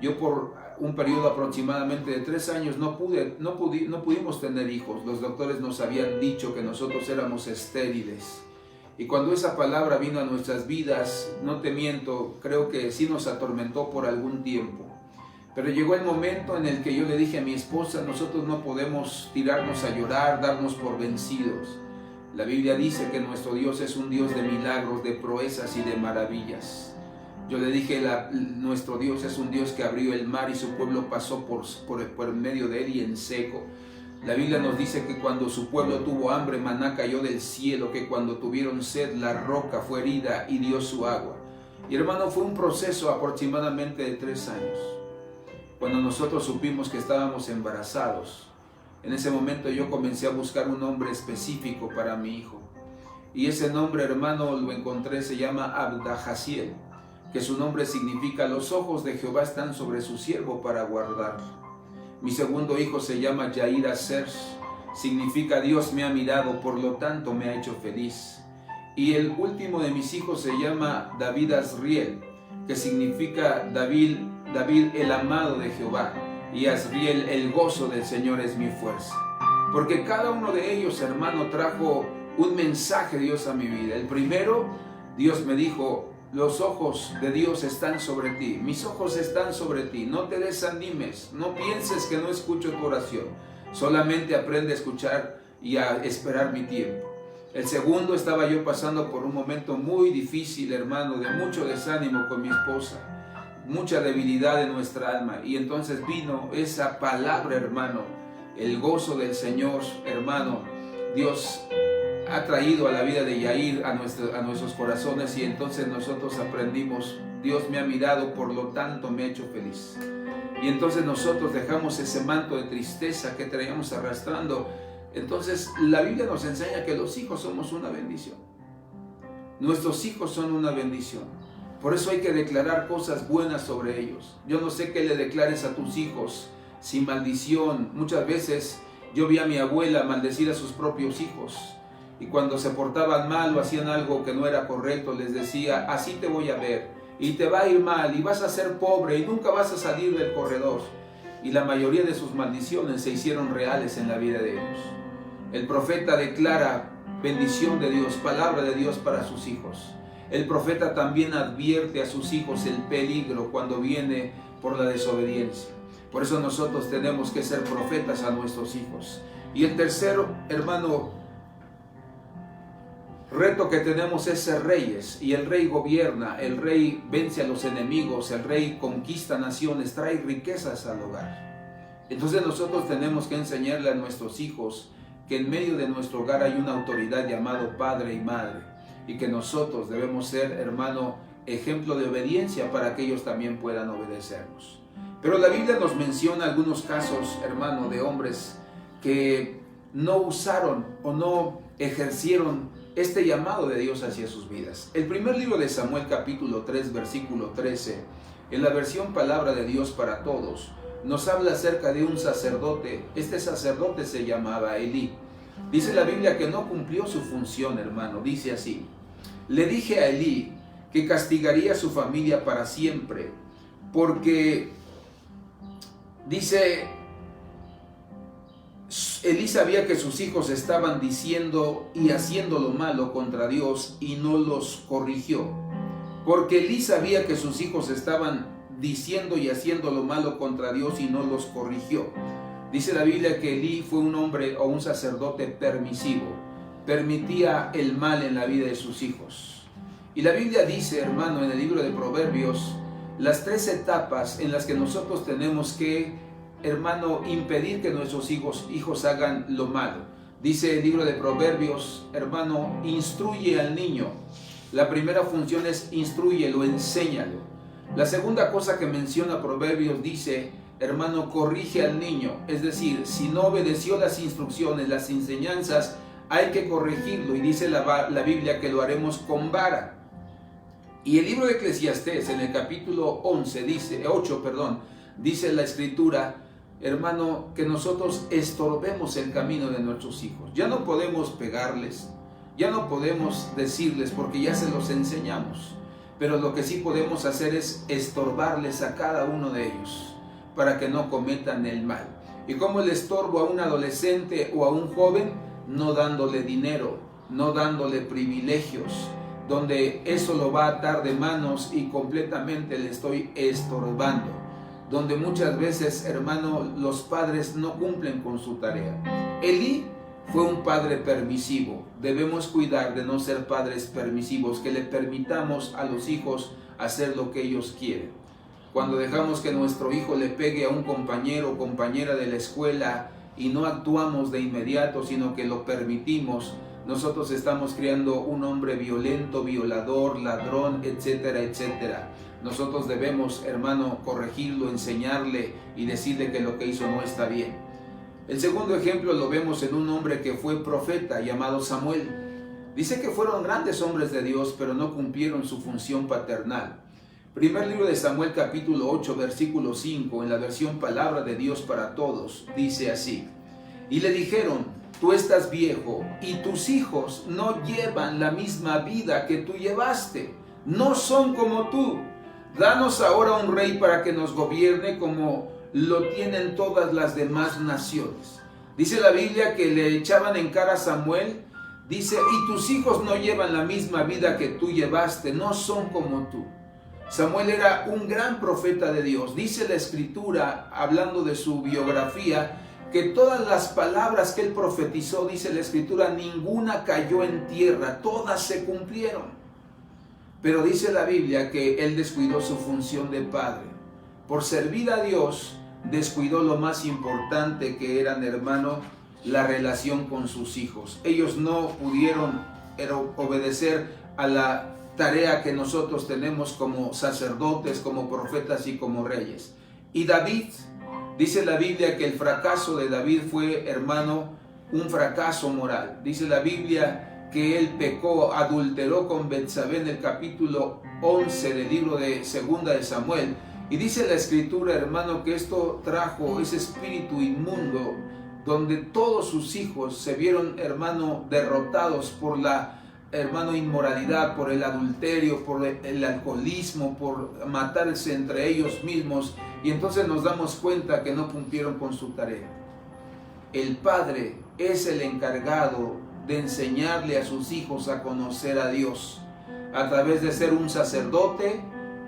yo por un periodo aproximadamente de 3 años no pudimos tener hijos. Los doctores nos habían dicho que nosotros éramos estériles. Y cuando esa palabra vino a nuestras vidas, no te miento, creo que sí nos atormentó por algún tiempo. Pero llegó el momento en el que yo le dije a mi esposa, nosotros no podemos tirarnos a llorar, darnos por vencidos. La Biblia dice que nuestro Dios es un Dios de milagros, de proezas y de maravillas. Yo le dije, nuestro Dios es un Dios que abrió el mar y su pueblo pasó por medio de él y en seco. La Biblia nos dice que cuando su pueblo tuvo hambre, maná cayó del cielo, que cuando tuvieron sed, la roca fue herida y dio su agua. Y hermano, fue un proceso aproximadamente de 3 años. Cuando nosotros supimos que estábamos embarazados, en ese momento yo comencé a buscar un nombre específico para mi hijo. Y ese nombre, hermano, lo encontré, se llama Abdajaziel, que su nombre significa los ojos de Jehová están sobre su siervo para guardarlo. Mi segundo hijo se llama Yair Aser, significa Dios me ha mirado, por lo tanto me ha hecho feliz. Y el último de mis hijos se llama David Asriel, que significa David el amado de Jehová, y Asriel el gozo del Señor es mi fuerza. Porque cada uno de ellos, hermano, trajo un mensaje de Dios a mi vida. El primero, Dios me dijo, los ojos de Dios están sobre ti, mis ojos están sobre ti, no te desanimes, no pienses que no escucho tu oración, solamente aprende a escuchar y a esperar mi tiempo. El segundo, estaba yo pasando por un momento muy difícil, hermano, de mucho desánimo con mi esposa, mucha debilidad en nuestra alma, y entonces vino esa palabra, hermano, el gozo del Señor, hermano. Dios ha traído a la vida de Yair a nuestros corazones, y entonces nosotros aprendimos, Dios me ha mirado, por lo tanto me ha hecho feliz. Y entonces nosotros dejamos ese manto de tristeza que traíamos arrastrando. Entonces la Biblia nos enseña que los hijos somos una bendición. Nuestros hijos son una bendición. Por eso hay que declarar cosas buenas sobre ellos. Yo no sé qué le declares a tus hijos sin maldición. Muchas veces yo vi a mi abuela maldecir a sus propios hijos. Y cuando se portaban mal o hacían algo que no era correcto, les decía, así te voy a ver. Y te va a ir mal y vas a ser pobre y nunca vas a salir del corredor. Y la mayoría de sus maldiciones se hicieron reales en la vida de ellos. El profeta declara bendición de Dios, palabra de Dios para sus hijos. El profeta también advierte a sus hijos el peligro cuando viene por la desobediencia. Por eso nosotros tenemos que ser profetas a nuestros hijos. Y el tercero, hermano, reto que tenemos es ser reyes. Y el rey gobierna, el rey vence a los enemigos, el rey conquista naciones, trae riquezas al hogar. Entonces nosotros tenemos que enseñarle a nuestros hijos que en medio de nuestro hogar hay una autoridad llamado padre y madre, y que nosotros debemos ser, hermano, ejemplo de obediencia para que ellos también puedan obedecernos. Pero la Biblia nos menciona algunos casos, hermano, de hombres que no usaron o no ejercieron este llamado de Dios hacia sus vidas. El primer libro de Samuel, capítulo 3, versículo 13, en la versión Palabra de Dios para Todos, nos habla acerca de un sacerdote. Este sacerdote se llamaba Elí. Dice la Biblia que no cumplió su función, hermano. Dice así: le dije a Elí que castigaría a su familia para siempre, porque, dice, Elí sabía que sus hijos estaban diciendo y haciendo lo malo contra Dios y no los corrigió. Porque Elí sabía que sus hijos estaban diciendo y haciendo lo malo contra Dios y no los corrigió. Dice la Biblia que Elí fue un hombre o un sacerdote permisivo. Permitía el mal en la vida de sus hijos. Y la Biblia dice, hermano, en el libro de Proverbios, las 3 etapas en las que nosotros tenemos que, hermano, impedir que nuestros hijos hagan lo malo. Dice el libro de Proverbios, hermano, instruye al niño. La primera función es instrúyelo, enséñalo. La segunda cosa que menciona Proverbios dice, hermano, corrige al niño. Es decir, si no obedeció las instrucciones, las enseñanzas, hay que corregirlo. Y dice la Biblia que lo haremos con vara. Y el libro de Eclesiastés, en el capítulo 8, dice la Escritura, hermano, que nosotros estorbemos el camino de nuestros hijos. Ya no podemos pegarles, ya no podemos decirles porque ya se los enseñamos. Pero lo que sí podemos hacer es estorbarles a cada uno de ellos para que no cometan el mal. ¿Y cómo le estorbo a un adolescente o a un joven? No dándole dinero, no dándole privilegios, donde eso lo va a atar de manos y completamente le estoy estorbando. Donde muchas veces, hermano, los padres no cumplen con su tarea. Elí fue un padre permisivo. Debemos cuidar de no ser padres permisivos, que le permitamos a los hijos hacer lo que ellos quieren. Cuando dejamos que nuestro hijo le pegue a un compañero o compañera de la escuela y no actuamos de inmediato, sino que lo permitimos, nosotros estamos criando un hombre violento, violador, ladrón, etcétera, etcétera. Nosotros debemos, hermano, corregirlo, enseñarle y decirle que lo que hizo no está bien. El segundo ejemplo lo vemos en un hombre que fue profeta llamado Samuel. Dice que fueron grandes hombres de Dios, pero no cumplieron su función paternal. Primer libro de Samuel, capítulo 8, versículo 5, en la versión Palabra de Dios para Todos, dice así: y le dijeron, tú estás viejo y tus hijos no llevan la misma vida que tú llevaste, no son como tú. Danos ahora un rey para que nos gobierne como lo tienen todas las demás naciones. Dice la Biblia que le echaban en cara a Samuel, dice, y tus hijos no llevan la misma vida que tú llevaste, no son como tú. Samuel era un gran profeta de Dios. Dice la Escritura, hablando de su biografía, que todas las palabras que él profetizó, dice la Escritura, ninguna cayó en tierra, todas se cumplieron. Pero dice la Biblia que él descuidó su función de padre. Por servir a Dios, descuidó lo más importante que eran, hermano, la relación con sus hijos. Ellos no pudieron obedecer a la tarea que nosotros tenemos como sacerdotes, como profetas y como reyes. Y David, dice la Biblia que el fracaso de David fue, hermano, un fracaso moral. Dice la Biblia que él pecó, adulteró con Betsabé en el capítulo 11 del libro de Segunda de Samuel. Y dice la Escritura, hermano, que esto trajo ese espíritu inmundo, donde todos sus hijos se vieron, hermano, derrotados por la, hermano, inmoralidad, por el adulterio, por el alcoholismo, por matarse entre ellos mismos. Y entonces nos damos cuenta que no cumplieron con su tarea. El padre es el encargado de enseñarle a sus hijos a conocer a Dios, a través de ser un sacerdote,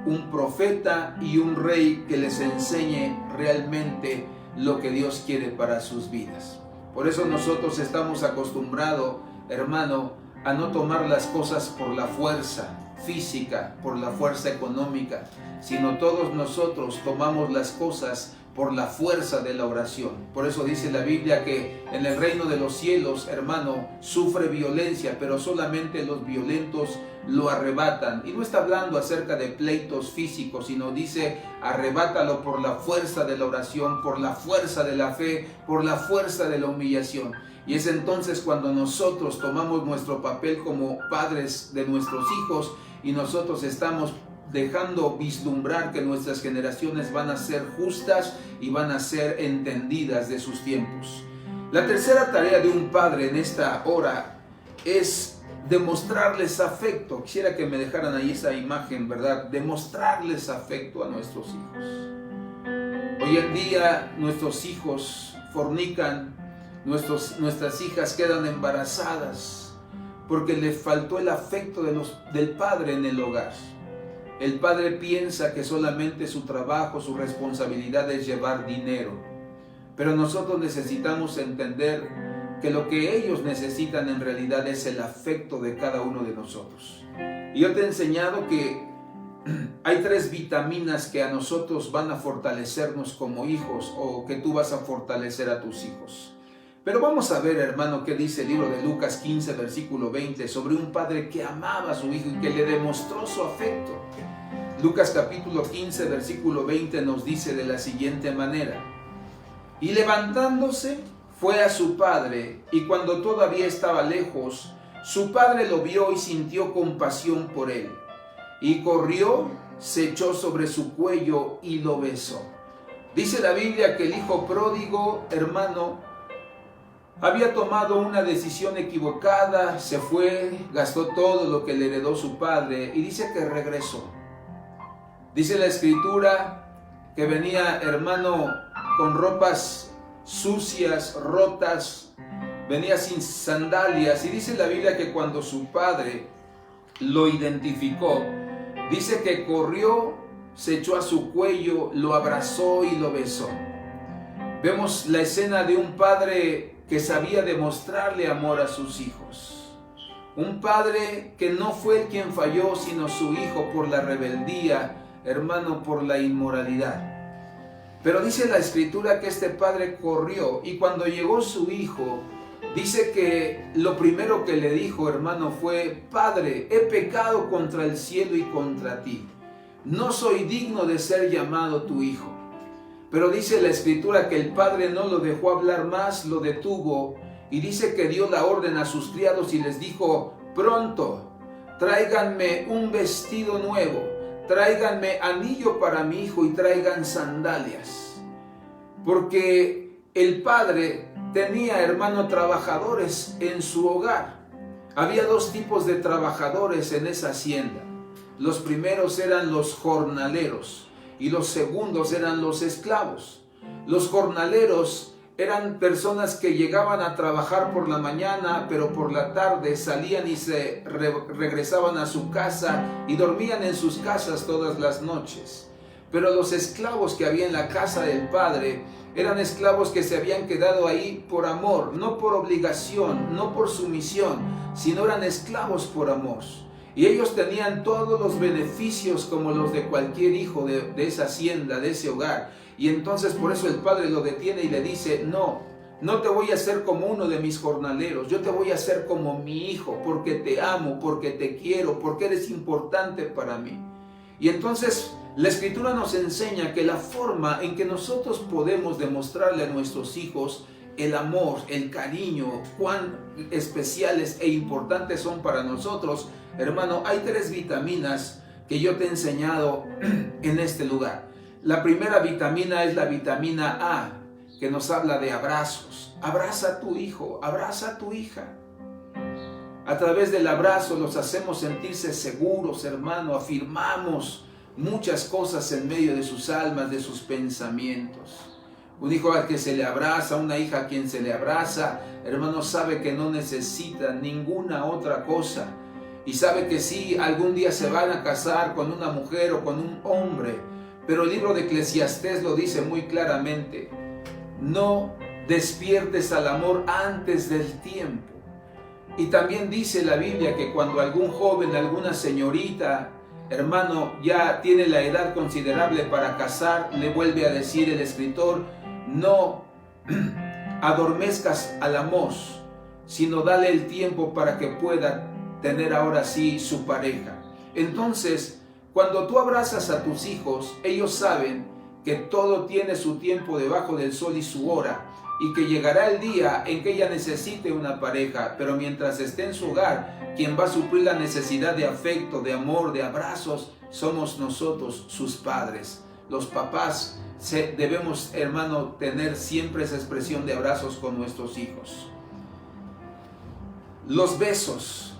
un profeta y un rey que les enseñe realmente lo que Dios quiere para sus vidas. Por eso nosotros estamos acostumbrados, hermano, a no tomar las cosas por la fuerza física, por la fuerza económica, sino todos nosotros tomamos las cosas por la fuerza de la oración. Por eso dice la Biblia que en el reino de los cielos, hermano, sufre violencia, pero solamente los violentos lo arrebatan. Y no está hablando acerca de pleitos físicos, sino dice, arrebátalo por la fuerza de la oración, por la fuerza de la fe, por la fuerza de la humillación. Y es entonces cuando nosotros tomamos nuestro papel como padres de nuestros hijos y nosotros estamos dejando vislumbrar que nuestras generaciones van a ser justas y van a ser entendidas de sus tiempos. La tercera tarea de un padre en esta hora es demostrarles afecto. Quisiera que me dejaran ahí esa imagen, ¿verdad? Demostrarles afecto a nuestros hijos. Hoy en día nuestros hijos fornican, nuestras hijas quedan embarazadas porque les faltó el afecto del padre en el hogar. El padre piensa que solamente su trabajo, su responsabilidad es llevar dinero. Pero nosotros necesitamos entender que lo que ellos necesitan en realidad es el afecto de cada uno de nosotros. Y yo te he enseñado que hay 3 vitaminas que a nosotros van a fortalecernos como hijos, o que tú vas a fortalecer a tus hijos. Pero vamos a ver, hermano, qué dice el libro de Lucas 15, versículo 20, sobre un padre que amaba a su hijo y que le demostró su afecto. Lucas capítulo 15, versículo 20 nos dice de la siguiente manera: y levantándose fue a su padre, y cuando todavía estaba lejos, su padre lo vio y sintió compasión por él, y corrió, se echó sobre su cuello y lo besó. Dice la Biblia que el hijo pródigo, hermano, había tomado una decisión equivocada, se fue, gastó todo lo que le heredó su padre, y dice que regresó. Dice la Escritura que venía, hermano, con ropas sucias, rotas, venía sin sandalias. Y dice la Biblia que cuando su padre lo identificó, dice que corrió, se echó a su cuello, lo abrazó y lo besó. Vemos la escena de un padre que sabía demostrarle amor a sus hijos. Un padre que no fue el quien falló, sino su hijo por la rebeldía, hermano, por la inmoralidad. Pero dice la Escritura que este padre corrió, y cuando llegó su hijo, dice que lo primero que le dijo, hermano, fue: Padre, he pecado contra el cielo y contra ti. No soy digno de ser llamado tu hijo. Pero dice la Escritura que el padre no lo dejó hablar más, lo detuvo, y dice que dio la orden a sus criados y les dijo: pronto, tráiganme un vestido nuevo, tráiganme anillo para mi hijo y traigan sandalias. Porque el padre tenía, hermano, trabajadores en su hogar. Había 2 tipos de trabajadores en esa hacienda. Los primeros eran los jornaleros y los segundos eran los esclavos. Los jornaleros eran personas que llegaban a trabajar por la mañana, pero por la tarde salían y se regresaban a su casa y dormían en sus casas todas las noches. Pero los esclavos que había en la casa del padre eran esclavos que se habían quedado ahí por amor, no por obligación, no por sumisión, sino eran esclavos por amor. Y ellos tenían todos los beneficios como los de cualquier hijo de esa hacienda, de ese hogar. Y entonces por eso el padre lo detiene y le dice: no te voy a hacer como uno de mis jornaleros, yo te voy a hacer como mi hijo, porque te amo, porque te quiero, porque eres importante para mí. Y entonces La Escritura nos enseña que la forma en que nosotros podemos demostrarle a nuestros hijos el amor, el cariño, cuán especiales e importantes son para nosotros, hermano, hay 3 vitaminas que yo te he enseñado en este lugar. La primera vitamina es la vitamina A, que nos habla de abrazos. Abraza a tu hijo, abraza a tu hija. A través del abrazo los hacemos sentirse seguros, hermano, afirmamos muchas cosas en medio de sus almas, de sus pensamientos. Un hijo al que se le abraza, una hija a quien se le abraza, hermano, sabe que no necesita ninguna otra cosa. Y sabe que sí, algún día se van a casar con una mujer o con un hombre. Pero el libro de Eclesiastés lo dice muy claramente. No despiertes al amor antes del tiempo. Y también dice la Biblia que cuando algún joven, alguna señorita, hermano, ya tiene la edad considerable para casar, le vuelve a decir el escritor, no adormezcas al amor, sino dale el tiempo para que pueda tener ahora sí su pareja. Entonces, cuando tú abrazas a tus hijos, ellos saben que todo tiene su tiempo debajo del sol y su hora, y que llegará el día en que ella necesite una pareja, pero mientras esté en su hogar, quien va a suplir la necesidad de afecto, de amor, de abrazos, somos nosotros, sus padres. Los papás debemos, hermano, tener siempre esa expresión de abrazos con nuestros hijos. Los besos.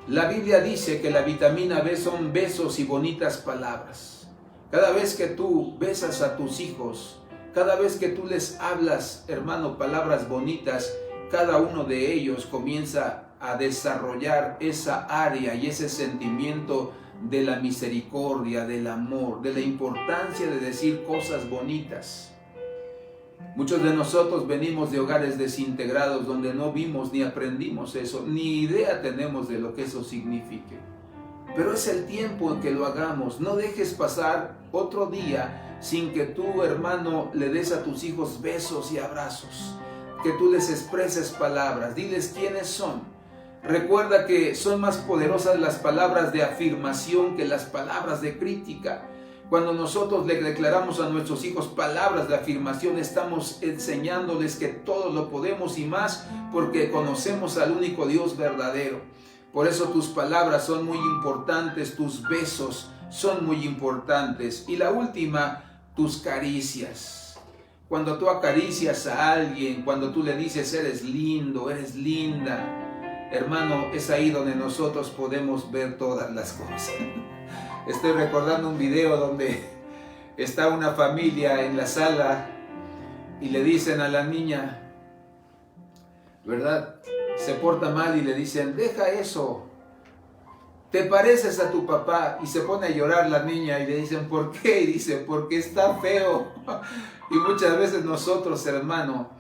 La Biblia dice que la vitamina B son besos y bonitas palabras. Cada vez que tú besas a tus hijos, cada vez que tú les hablas, hermano, palabras bonitas, cada uno de ellos comienza a desarrollar esa área y ese sentimiento de la misericordia, del amor, de la importancia de decir cosas bonitas. Muchos de nosotros venimos de hogares desintegrados donde no vimos ni aprendimos eso, ni idea tenemos de lo que eso signifique. Pero es el tiempo en que lo hagamos. No dejes pasar otro día sin que tú, hermano, le des a tus hijos besos y abrazos, que tú les expreses palabras, diles quiénes son. Recuerda que son más poderosas las palabras de afirmación que las palabras de crítica. Cuando nosotros le declaramos a nuestros hijos palabras de afirmación, estamos enseñándoles que todo lo podemos y más, porque conocemos al único Dios verdadero. Por eso tus palabras son muy importantes, tus besos son muy importantes. Y la última, tus caricias. Cuando tú acaricias a alguien, cuando tú le dices eres lindo, eres linda, hermano, es ahí donde nosotros podemos ver todas las cosas. Estoy recordando un video donde está una familia en la sala y le dicen a la niña, ¿verdad? Se porta mal y le dicen, deja eso, te pareces a tu papá, y se pone a llorar la niña y le dicen, ¿por qué? Y dice, porque está feo. Y muchas veces nosotros, hermano,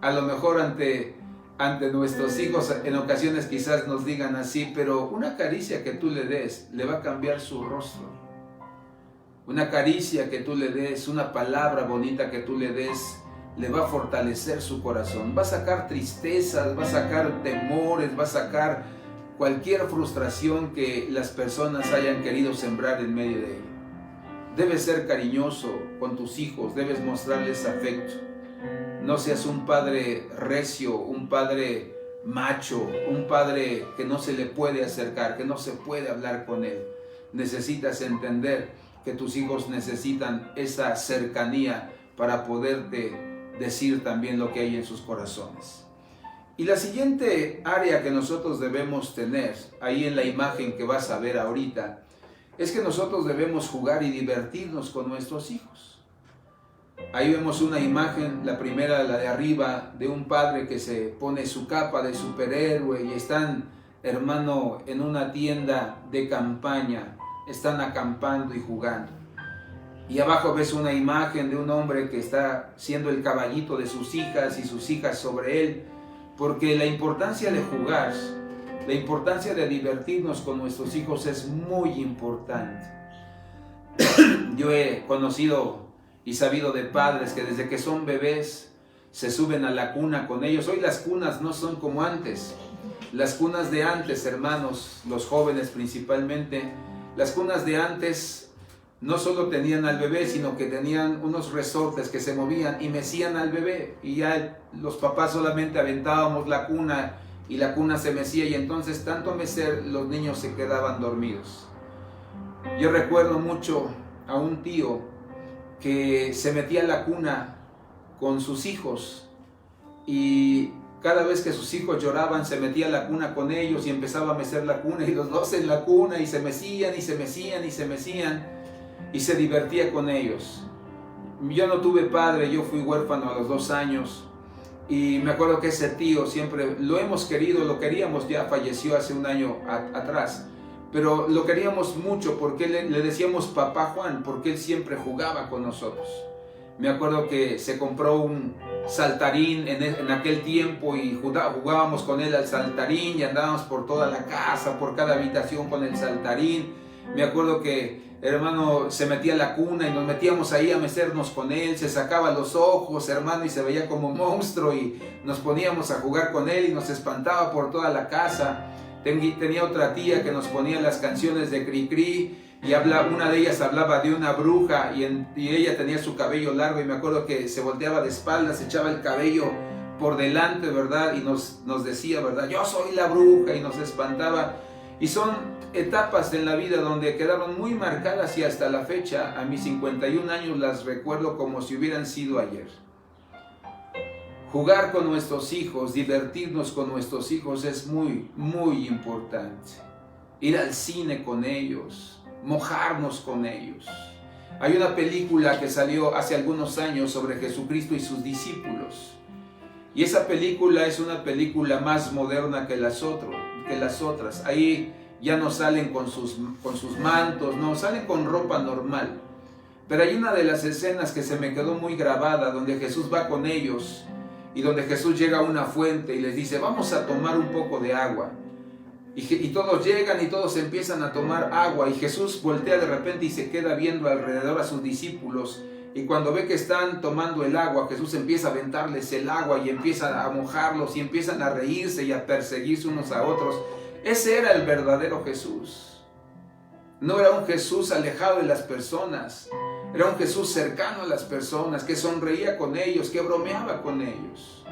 a lo mejor ante nuestros hijos en ocasiones quizás nos digan así, pero una caricia que tú le des le va a cambiar su rostro. Una caricia que tú le des, una palabra bonita que tú le des, le va a fortalecer su corazón. Va a sacar tristezas, va a sacar temores, va a sacar cualquier frustración que las personas hayan querido sembrar en medio de él. Debes ser cariñoso con tus hijos, debes mostrarles afecto. No seas un padre recio, un padre macho, un padre que no se le puede acercar, que no se puede hablar con él. Necesitas entender que tus hijos necesitan esa cercanía para poderte decir también lo que hay en sus corazones. Y la siguiente área que nosotros debemos tener, ahí en la imagen que vas a ver ahorita, es que nosotros debemos jugar y divertirnos con nuestros hijos. Ahí vemos una imagen, la primera, la de arriba, de un padre que se pone su capa de superhéroe y están, hermano, en una tienda de campaña, están acampando y jugando. Y abajo ves una imagen de un hombre que está siendo el caballito de sus hijas y sus hijas sobre él, porque la importancia de jugar, la importancia de divertirnos con nuestros hijos es muy importante. Yo he conocido y sabido de padres que desde que son bebés se suben a la cuna con ellos. Hoy las cunas no son como antes. Las cunas de antes, hermanos, los jóvenes principalmente, las cunas de antes no solo tenían al bebé, sino que tenían unos resortes que se movían y mecían al bebé. Y ya los papás solamente aventábamos la cuna y la cuna se mecía, y entonces tanto mecer los niños se quedaban dormidos. Yo recuerdo mucho a un tío que se metía a la cuna con sus hijos, y cada vez que sus hijos lloraban se metía a la cuna con ellos y empezaba a mecer la cuna, y los dos en la cuna, y se mecían y se mecían y se mecían, y se divertía con ellos. Yo no tuve padre, yo fui huérfano a los 2 años, y me acuerdo que ese tío siempre lo hemos querido, lo queríamos, ya falleció hace un año atrás, pero lo queríamos mucho porque le decíamos Papá Juan, porque él siempre jugaba con nosotros. Me acuerdo que se compró un saltarín en aquel tiempo, y jugábamos con él al saltarín, y andábamos por toda la casa, por cada habitación con el saltarín. Me acuerdo que hermano se metía a la cuna y nos metíamos ahí a mecernos con él, se sacaba los ojos, hermano, y se veía como monstruo, y nos poníamos a jugar con él y nos espantaba por toda la casa. Tenía otra tía que nos ponía las canciones de Cricri, y una de ellas hablaba de una bruja, y ella tenía su cabello largo, y me acuerdo que se volteaba de espaldas, echaba el cabello por delante, ¿verdad? Y nos decía, ¿verdad? Yo soy la bruja, y nos espantaba. Y son etapas en la vida donde quedaron muy marcadas, y hasta la fecha, a mis 51 años, las recuerdo como si hubieran sido ayer. Jugar con nuestros hijos, divertirnos con nuestros hijos es muy, muy importante. Ir al cine con ellos, mojarnos con ellos. Hay una película que salió hace algunos años sobre Jesucristo y sus discípulos. Y esa película es una película más moderna que las otras. Ahí ya no salen con sus mantos, no, salen con ropa normal. Pero hay una de las escenas que se me quedó muy grabada, donde Jesús va con ellos, y donde Jesús llega a una fuente y les dice, vamos a tomar un poco de agua. Y todos llegan y todos empiezan a tomar agua, y Jesús voltea de repente y se queda viendo alrededor a sus discípulos, y cuando ve que están tomando el agua, Jesús empieza a aventarles el agua y empieza a mojarlos, y empiezan a reírse y a perseguirse unos a otros. Ese era el verdadero Jesús. No era un Jesús alejado de las personas, era un Jesús cercano a las personas, que sonreía con ellos, que bromeaba con ellos.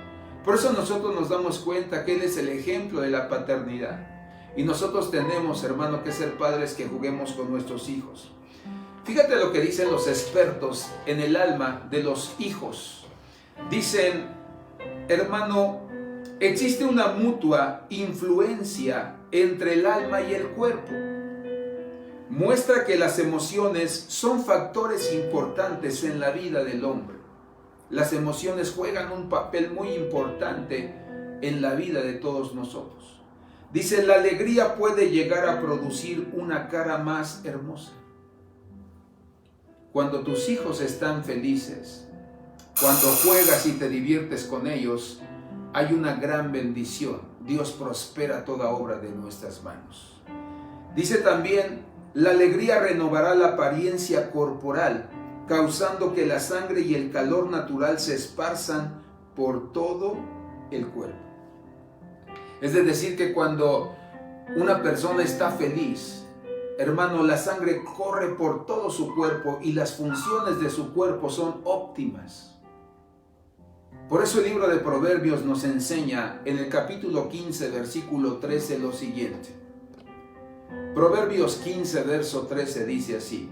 Por eso nosotros nos damos cuenta que Él es el ejemplo de la paternidad. Y nosotros tenemos, hermano, que ser padres que juguemos con nuestros hijos. Fíjate lo que dicen los expertos en el alma de los hijos. Dicen, hermano, existe una mutua influencia entre el alma y el cuerpo. Muestra que las emociones son factores importantes en la vida del hombre. Las emociones juegan un papel muy importante en la vida de todos nosotros. Dice, la alegría puede llegar a producir una cara más hermosa. Cuando tus hijos están felices, cuando juegas y te diviertes con ellos, hay una gran bendición. Dios prospera toda obra de nuestras manos. Dice también, la alegría renovará la apariencia corporal, causando que la sangre y el calor natural se esparzan por todo el cuerpo. Es decir, que cuando una persona está feliz, hermano, la sangre corre por todo su cuerpo y las funciones de su cuerpo son óptimas. Por eso el libro de Proverbios nos enseña en el capítulo 15, versículo 13, lo siguiente. Proverbios 15, verso 13 dice así: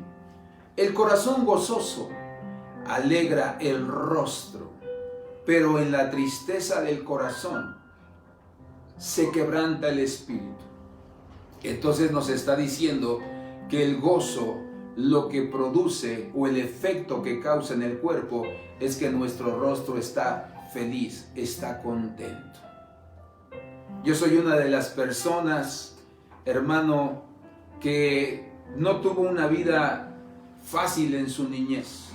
el corazón gozoso alegra el rostro, pero en la tristeza del corazón se quebranta el espíritu. Entonces nos está diciendo que el gozo, lo que produce o el efecto que causa en el cuerpo, es que nuestro rostro está feliz, está contento. Yo soy una de las personas, hermano, que no tuvo una vida fácil en su niñez.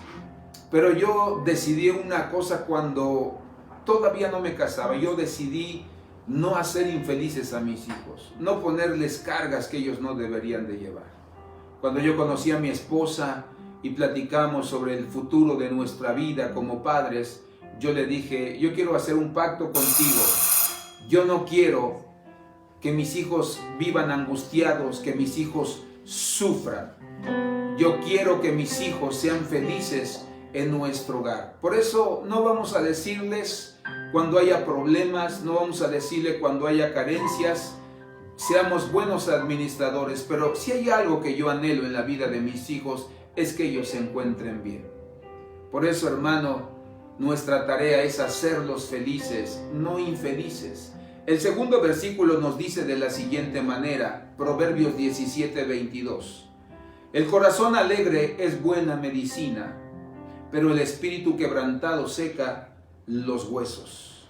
Pero yo decidí una cosa cuando todavía no me casaba. Yo decidí no hacer infelices a mis hijos, no ponerles cargas que ellos no deberían de llevar. Cuando yo conocí a mi esposa y platicamos sobre el futuro de nuestra vida como padres, yo le dije, yo quiero hacer un pacto contigo. Yo no quiero que mis hijos vivan angustiados, que mis hijos sufran. yo quiero que mis hijos sean felices en nuestro hogar. Por eso no vamos a decirles cuando haya problemas, no vamos a decirle cuando haya carencias. Seamos buenos administradores, pero si hay algo que yo anhelo en la vida de mis hijos es que ellos se encuentren bien. Por eso, hermano, nuestra tarea es hacerlos felices, no infelices. El segundo versículo nos dice de la siguiente manera, Proverbios 17:22. El corazón alegre es buena medicina, pero el espíritu quebrantado seca los huesos.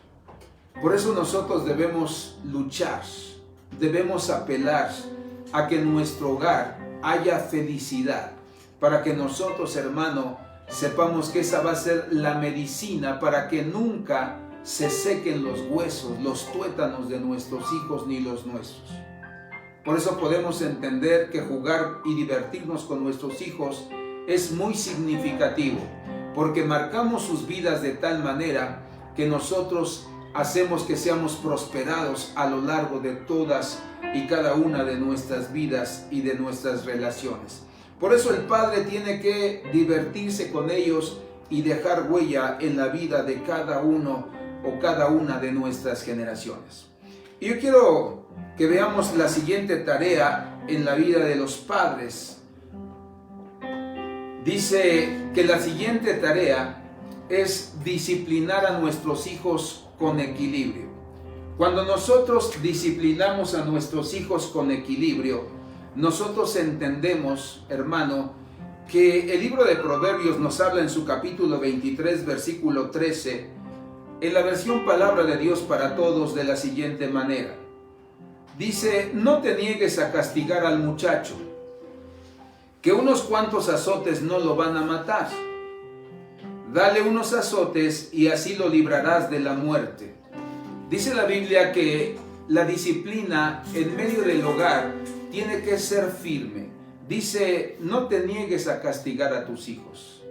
Por eso nosotros debemos luchar, debemos apelar a que en nuestro hogar haya felicidad, para que nosotros, hermano, sepamos que esa va a ser la medicina para que nunca se sequen los huesos, los tuétanos de nuestros hijos ni los nuestros. Por eso podemos entender que jugar y divertirnos con nuestros hijos es muy significativo, porque marcamos sus vidas de tal manera que nosotros hacemos que seamos prosperados a lo largo de todas y cada una de nuestras vidas y de nuestras relaciones. Por eso el padre tiene que divertirse con ellos y dejar huella en la vida de cada uno o cada una de nuestras generaciones. Y yo quiero que veamos la siguiente tarea en la vida de los padres. Dice que la siguiente tarea es disciplinar a nuestros hijos con equilibrio. Cuando nosotros disciplinamos a nuestros hijos con equilibrio, nosotros entendemos, hermano, que el libro de Proverbios nos habla en su capítulo 23, versículo 13, en la versión Palabra de Dios para Todos, de la siguiente manera. Dice, no te niegues a castigar al muchacho, que unos cuantos azotes no lo van a matar. Dale unos azotes y así lo librarás de la muerte. Dice la Biblia que la disciplina en medio del hogar tiene que ser firme. Dice, no te niegues a castigar a tus hijos.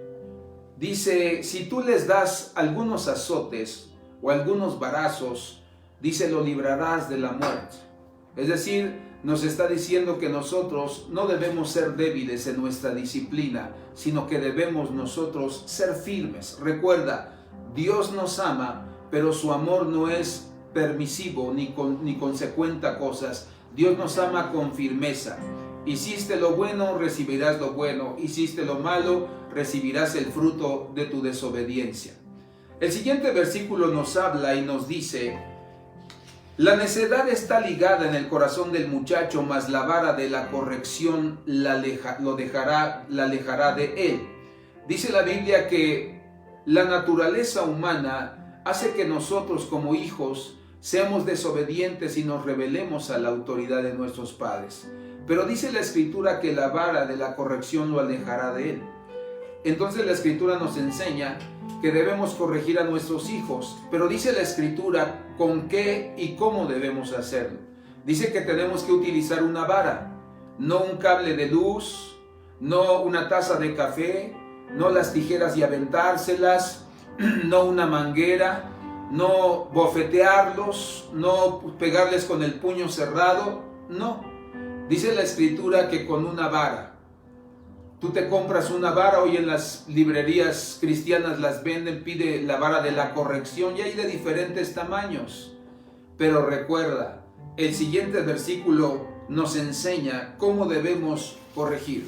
Dice, si tú les das algunos azotes o algunos varazos, dice, lo librarás de la muerte. Es decir, nos está diciendo que nosotros no debemos ser débiles en nuestra disciplina, sino que debemos nosotros ser firmes. Recuerda, Dios nos ama, pero su amor no es permisivo ni consecuente a cosas. Dios nos ama con firmeza. Hiciste lo bueno, recibirás lo bueno. Hiciste lo malo, recibirás el fruto de tu desobediencia. El siguiente versículo nos habla y nos dice, la necedad está ligada en el corazón del muchacho, mas la vara de la corrección la alejará de él. Dice la Biblia que la naturaleza humana hace que nosotros como hijos seamos desobedientes y nos rebelemos a la autoridad de nuestros padres. Pero dice la Escritura que la vara de la corrección lo alejará de él. Entonces la Escritura nos enseña que debemos corregir a nuestros hijos, pero dice la Escritura con qué y cómo debemos hacerlo. Dice que tenemos que utilizar una vara, no un cable de luz, no una taza de café, no las tijeras y aventárselas, no una manguera, no bofetearlos, no pegarles con el puño cerrado, no. Dice la Escritura que con una vara. Tú te compras una vara, hoy en las librerías cristianas las venden, pide la vara de la corrección y hay de diferentes tamaños. Pero recuerda, el siguiente versículo nos enseña cómo debemos corregir.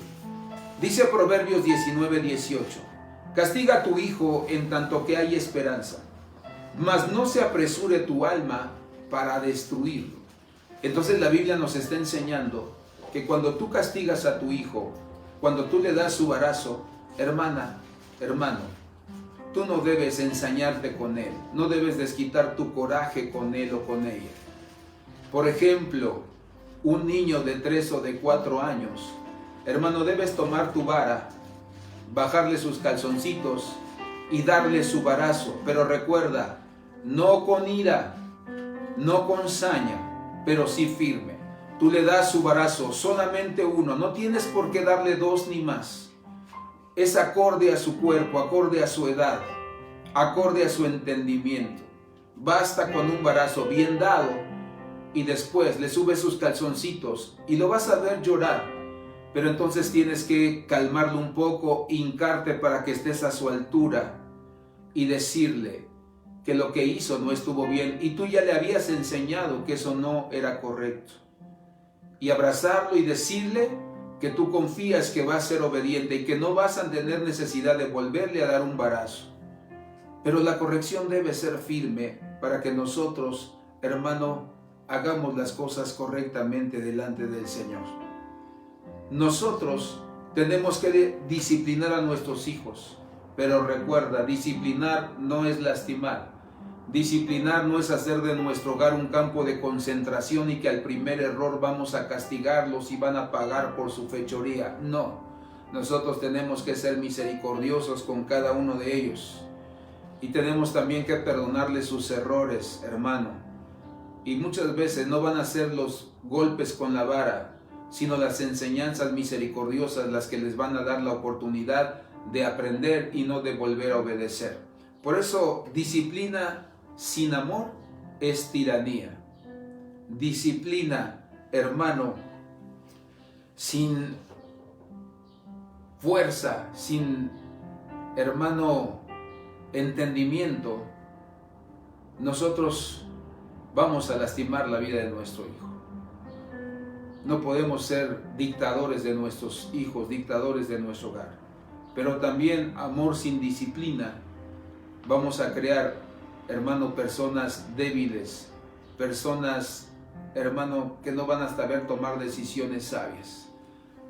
Dice Proverbios 19:18, castiga a tu hijo en tanto que hay esperanza, mas no se apresure tu alma para destruirlo. Entonces la Biblia nos está enseñando que cuando tú castigas a tu hijo, cuando tú le das su varazo, hermana, hermano, tú no debes ensañarte con él, no debes desquitar tu coraje con él o con ella. Por ejemplo, un niño de 3 o de 4 años, hermano, debes tomar tu vara, bajarle sus calzoncitos y darle su varazo, pero recuerda, no con ira, no con saña, pero sí firme. Tú le das su varazo, solamente uno, no tienes por qué darle 2 ni más. Es acorde a su cuerpo, acorde a su edad, acorde a su entendimiento. Basta con un varazo bien dado y después le subes sus calzoncitos y lo vas a ver llorar. pero entonces tienes que calmarlo un poco, hincarte para que estés a su altura y decirle que lo que hizo no estuvo bien y tú ya le habías enseñado que eso no era correcto. Y abrazarlo y decirle que tú confías que va a ser obediente y que no vas a tener necesidad de volverle a dar un varazo. Pero la corrección debe ser firme para que nosotros, hermano, hagamos las cosas correctamente delante del Señor. Nosotros tenemos que disciplinar a nuestros hijos, pero recuerda, disciplinar no es lastimar. Disciplinar no es hacer de nuestro hogar un campo de concentración y que al primer error vamos a castigarlos y van a pagar por su fechoría. No, nosotros tenemos que ser misericordiosos con cada uno de ellos. Y tenemos también que perdonarles sus errores, hermano. Y muchas veces no van a ser los golpes con la vara, sino las enseñanzas misericordiosas las que les van a dar la oportunidad de aprender y no de volver a obedecer. Por eso, disciplina sin amor es tiranía. Disciplina, hermano, sin fuerza, sin, hermano, entendimiento, nosotros vamos a lastimar la vida de nuestro hijo. No podemos ser dictadores de nuestros hijos, dictadores de nuestro hogar. Pero también amor sin disciplina, vamos a crear, hermano, personas débiles, personas, hermano, que no van a saber tomar decisiones sabias.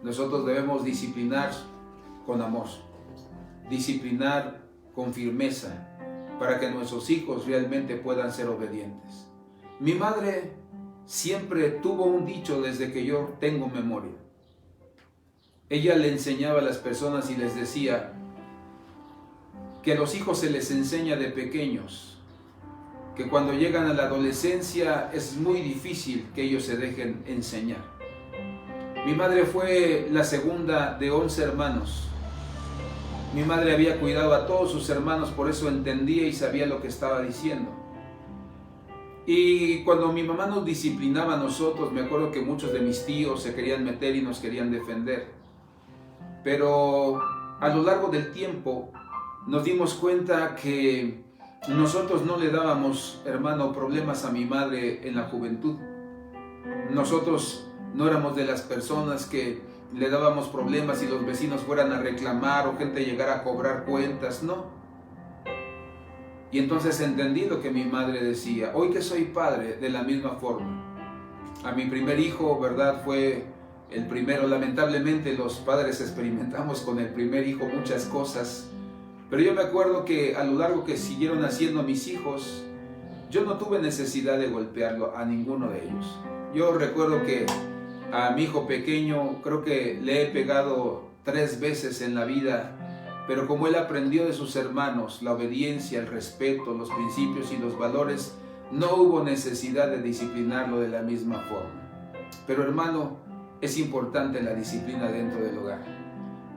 Nosotros debemos disciplinar con amor, disciplinar con firmeza, para que nuestros hijos realmente puedan ser obedientes. Mi madre siempre tuvo un dicho desde que yo tengo memoria. Ella le enseñaba a las personas y les decía que a los hijos se les enseña de pequeños, que cuando llegan a la adolescencia es muy difícil que ellos se dejen enseñar. Mi madre fue la segunda de 11 hermanos. Mi madre había cuidado a todos sus hermanos, por eso entendía y sabía lo que estaba diciendo. Y cuando mi mamá nos disciplinaba a nosotros, me acuerdo que muchos de mis tíos se querían meter y nos querían defender. Pero a lo largo del tiempo nos dimos cuenta que nosotros no le dábamos, hermano, problemas a mi madre en la juventud. Nosotros no éramos de las personas que le dábamos problemas y los vecinos fueran a reclamar o gente llegara a cobrar cuentas, no. Y entonces entendí lo que mi madre decía. Hoy que soy padre, de la misma forma. A mi primer hijo, ¿verdad? Fue el primero. Lamentablemente los padres experimentamos con el primer hijo muchas cosas. Pero yo me acuerdo que a lo largo que siguieron naciendo mis hijos, yo no tuve necesidad de golpearlo a ninguno de ellos. Yo recuerdo que a mi hijo pequeño creo que le he pegado 3 veces en la vida, pero como él aprendió de sus hermanos la obediencia, el respeto, los principios y los valores, no hubo necesidad de disciplinarlo de la misma forma. Pero hermano, es importante la disciplina dentro del hogar.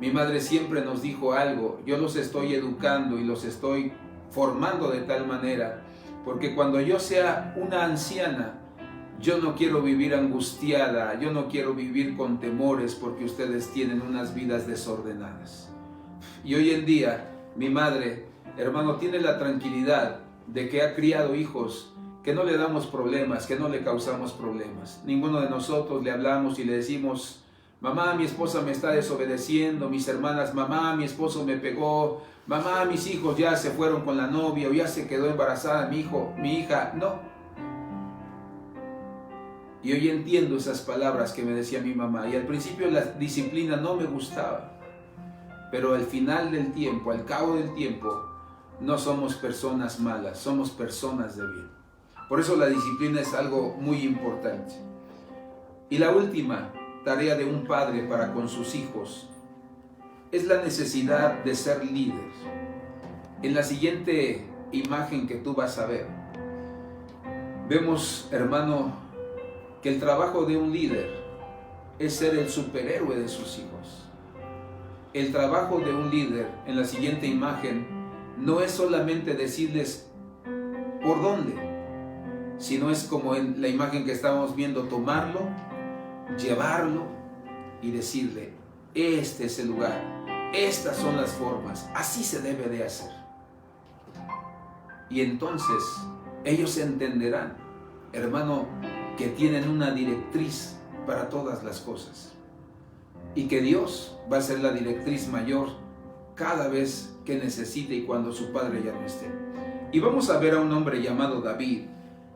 Mi madre siempre nos dijo algo: yo los estoy educando y los estoy formando de tal manera, porque cuando yo sea una anciana, yo no quiero vivir angustiada, yo no quiero vivir con temores porque ustedes tienen unas vidas desordenadas. Y hoy en día, mi madre, hermano, tiene la tranquilidad de que ha criado hijos que no le damos problemas, que no le causamos problemas. Ninguno de nosotros le hablamos y le decimos: mamá, mi esposa me está desobedeciendo, mis hermanas, mamá, mi esposo me pegó, mamá, mis hijos ya se fueron con la novia o ya se quedó embarazada mi hijo, mi hija. No. Y hoy entiendo esas palabras que me decía mi mamá. Y al principio la disciplina no me gustaba. Pero al final del tiempo, al cabo del tiempo, no somos personas malas, somos personas de bien. Por eso la disciplina es algo muy importante. Y la última tarea de un padre para con sus hijos es la necesidad de ser líder. En la siguiente imagen que tú vas a ver, vemos, hermano, que el trabajo de un líder es ser el superhéroe de sus hijos. El trabajo de un líder, en la siguiente imagen, no es solamente decirles por dónde, sino es como en la imagen que estábamos viendo, tomarlo, llevarlo, y decirle, este es el lugar, estas son las formas, así se debe de hacer. Y entonces ellos entenderán, hermano, que tienen una directriz para todas las cosas y que Dios va a ser la directriz mayor cada vez que necesite y cuando su padre ya no esté. Y vamos a ver a un hombre llamado David,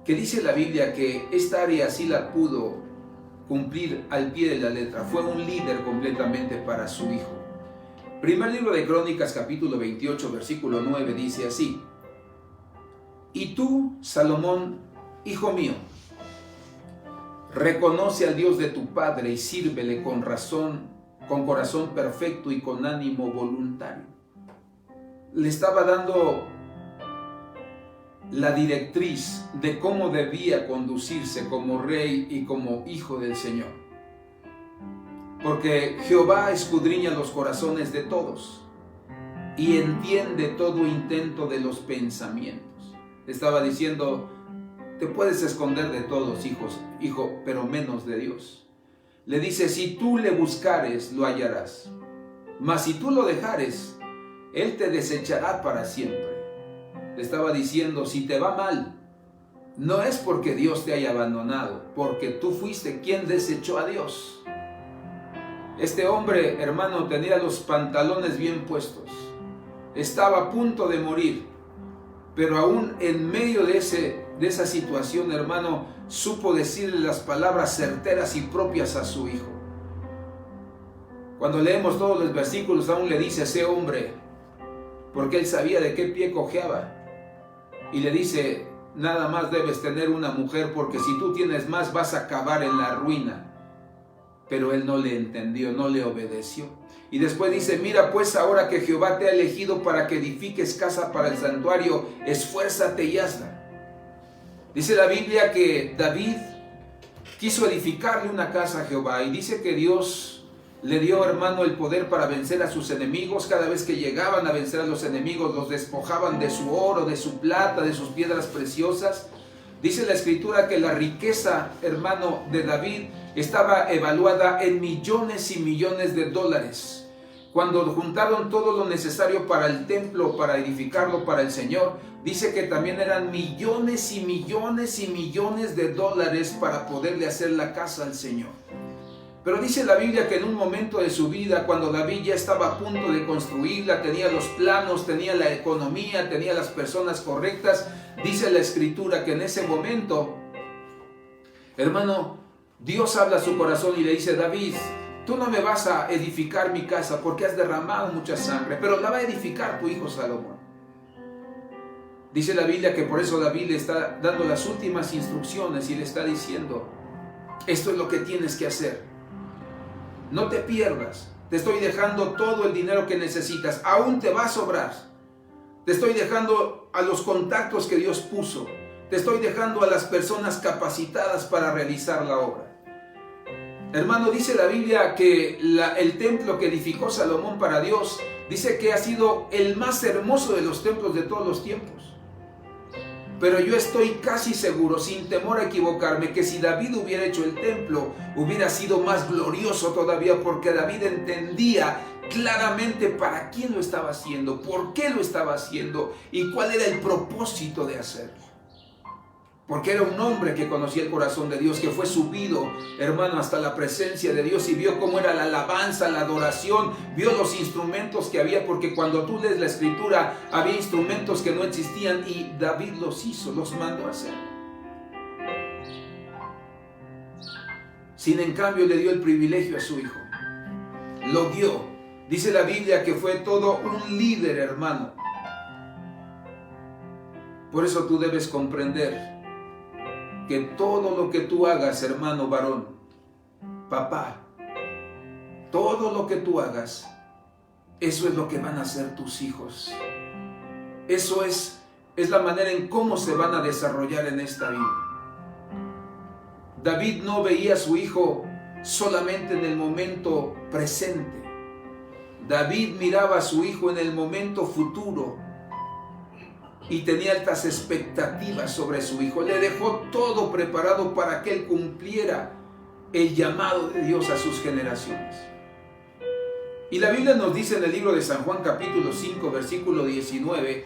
que dice la Biblia que esta área sí la pudo cumplir al pie de la letra. Fue un líder completamente para su hijo. Primer libro de Crónicas, capítulo 28, versículo 9, dice así: y tú, Salomón, hijo mío, reconoce al Dios de tu padre y sírvele con corazón perfecto y con ánimo voluntario. Le estaba dando la directriz de cómo debía conducirse como rey y como hijo del Señor. Porque Jehová escudriña los corazones de todos y entiende todo intento de los pensamientos. Estaba diciendo, te puedes esconder de todos, hijo, pero menos de Dios. Le dice, si tú le buscares, lo hallarás. Mas si tú lo dejares, Él te desechará para siempre. Le estaba diciendo, si te va mal, no es porque Dios te haya abandonado, porque tú fuiste quien desechó a Dios. Este hombre, hermano, tenía los pantalones bien puestos. Estaba a punto de morir, pero aún en medio de esa situación, hermano, supo decirle las palabras certeras y propias a su hijo. Cuando leemos todos los versículos, aún le dice a ese hombre, porque él sabía de qué pie cojeaba, y le dice, nada más debes tener una mujer, porque si tú tienes más vas a acabar en la ruina. Pero él no le entendió, no le obedeció. Y después dice, mira pues ahora que Jehová te ha elegido para que edifiques casa para el santuario, esfuérzate y hazla. Dice la Biblia que David quiso edificarle una casa a Jehová, y dice que Dios le dio, hermano, el poder para vencer a sus enemigos. Cada vez que llegaban a vencer a los enemigos, los despojaban de su oro, de su plata, de sus piedras preciosas. Dice la Escritura que la riqueza, hermano, de David estaba evaluada en millones y millones de dólares. Cuando juntaron todo lo necesario para el templo, para edificarlo para el Señor, dice que también eran millones y millones y millones de dólares para poderle hacer la casa al Señor. Pero dice la Biblia que en un momento de su vida, cuando David ya estaba a punto de construirla, tenía los planos, tenía la economía, tenía las personas correctas, dice la Escritura que en ese momento, hermano, Dios habla a su corazón y le dice, David, tú no me vas a edificar mi casa porque has derramado mucha sangre, pero la va a edificar tu hijo Salomón. Dice la Biblia que por eso David le está dando las últimas instrucciones y le está diciendo, esto es lo que tienes que hacer. No te pierdas, te estoy dejando todo el dinero que necesitas, aún te va a sobrar. Te estoy dejando a los contactos que Dios puso, te estoy dejando a las personas capacitadas para realizar la obra. Hermano, dice la Biblia que el templo que edificó Salomón para Dios, dice que ha sido el más hermoso de los templos de todos los tiempos. Pero yo estoy casi seguro, sin temor a equivocarme, que si David hubiera hecho el templo, hubiera sido más glorioso todavía, porque David entendía claramente para quién lo estaba haciendo, por qué lo estaba haciendo y cuál era el propósito de hacerlo. Porque era un hombre que conocía el corazón de Dios, que fue subido, hermano, hasta la presencia de Dios y vio cómo era la alabanza, la adoración, vio los instrumentos que había, porque cuando tú lees la Escritura, había instrumentos que no existían y David los hizo, los mandó a hacer. Sin en cambio le dio el privilegio a su hijo, lo guió. Dice la Biblia que fue todo un líder, hermano. Por eso tú debes comprender que todo lo que tú hagas, hermano varón, papá, todo lo que tú hagas, eso es lo que van a hacer tus hijos. Eso es la manera en cómo se van a desarrollar en esta vida. David no veía a su hijo solamente en el momento presente. David miraba a su hijo en el momento futuro y tenía altas expectativas sobre su hijo. Le dejó todo preparado para que él cumpliera el llamado de Dios a sus generaciones. Y la Biblia nos dice en el libro de San Juan capítulo 5 versículo 19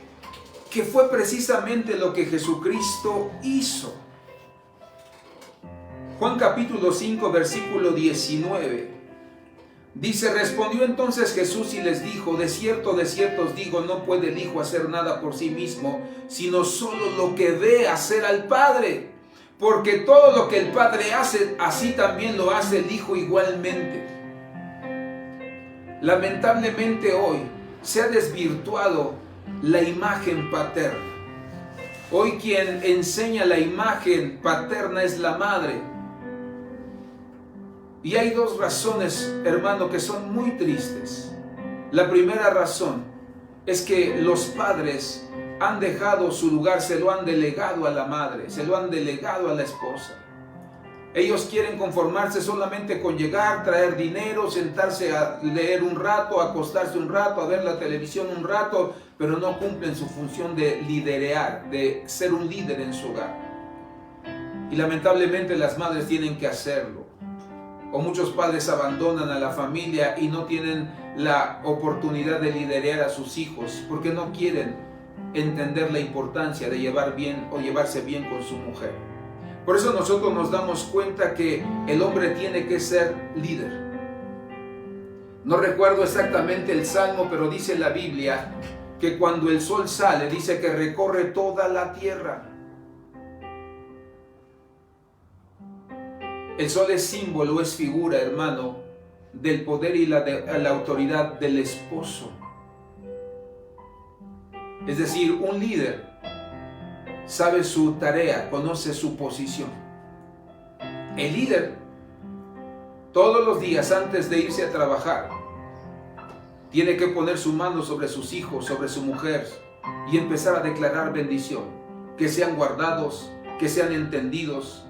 que fue precisamente lo que Jesucristo hizo. Juan capítulo 5 versículo 19 dice: respondió entonces Jesús y les dijo: de cierto os digo, no puede el Hijo hacer nada por sí mismo, sino solo lo que ve hacer al Padre, porque todo lo que el Padre hace, así también lo hace el Hijo igualmente. Lamentablemente hoy se ha desvirtuado la imagen paterna. Hoy quien enseña la imagen paterna es la madre. Y hay dos razones, hermano, que son muy tristes. La primera razón es que los padres han dejado su lugar, se lo han delegado a la madre, se lo han delegado a la esposa. Ellos quieren conformarse solamente con llegar, traer dinero, sentarse a leer un rato, acostarse un rato, a ver la televisión un rato, pero no cumplen su función de liderear, de ser un líder en su hogar. Y lamentablemente las madres tienen que hacerlo. O muchos padres abandonan a la familia y no tienen la oportunidad de liderar a sus hijos porque no quieren entender la importancia de llevar bien o llevarse bien con su mujer. Por eso nosotros nos damos cuenta que el hombre tiene que ser líder. No recuerdo exactamente el salmo, pero dice la Biblia que cuando el sol sale, dice que recorre toda la tierra. El sol es símbolo, es figura, hermano, del poder y la autoridad del esposo. Es decir, un líder sabe su tarea, conoce su posición. El líder, todos los días antes de irse a trabajar, tiene que poner su mano sobre sus hijos, sobre su mujer y empezar a declarar bendición. Que sean guardados, que sean entendidos,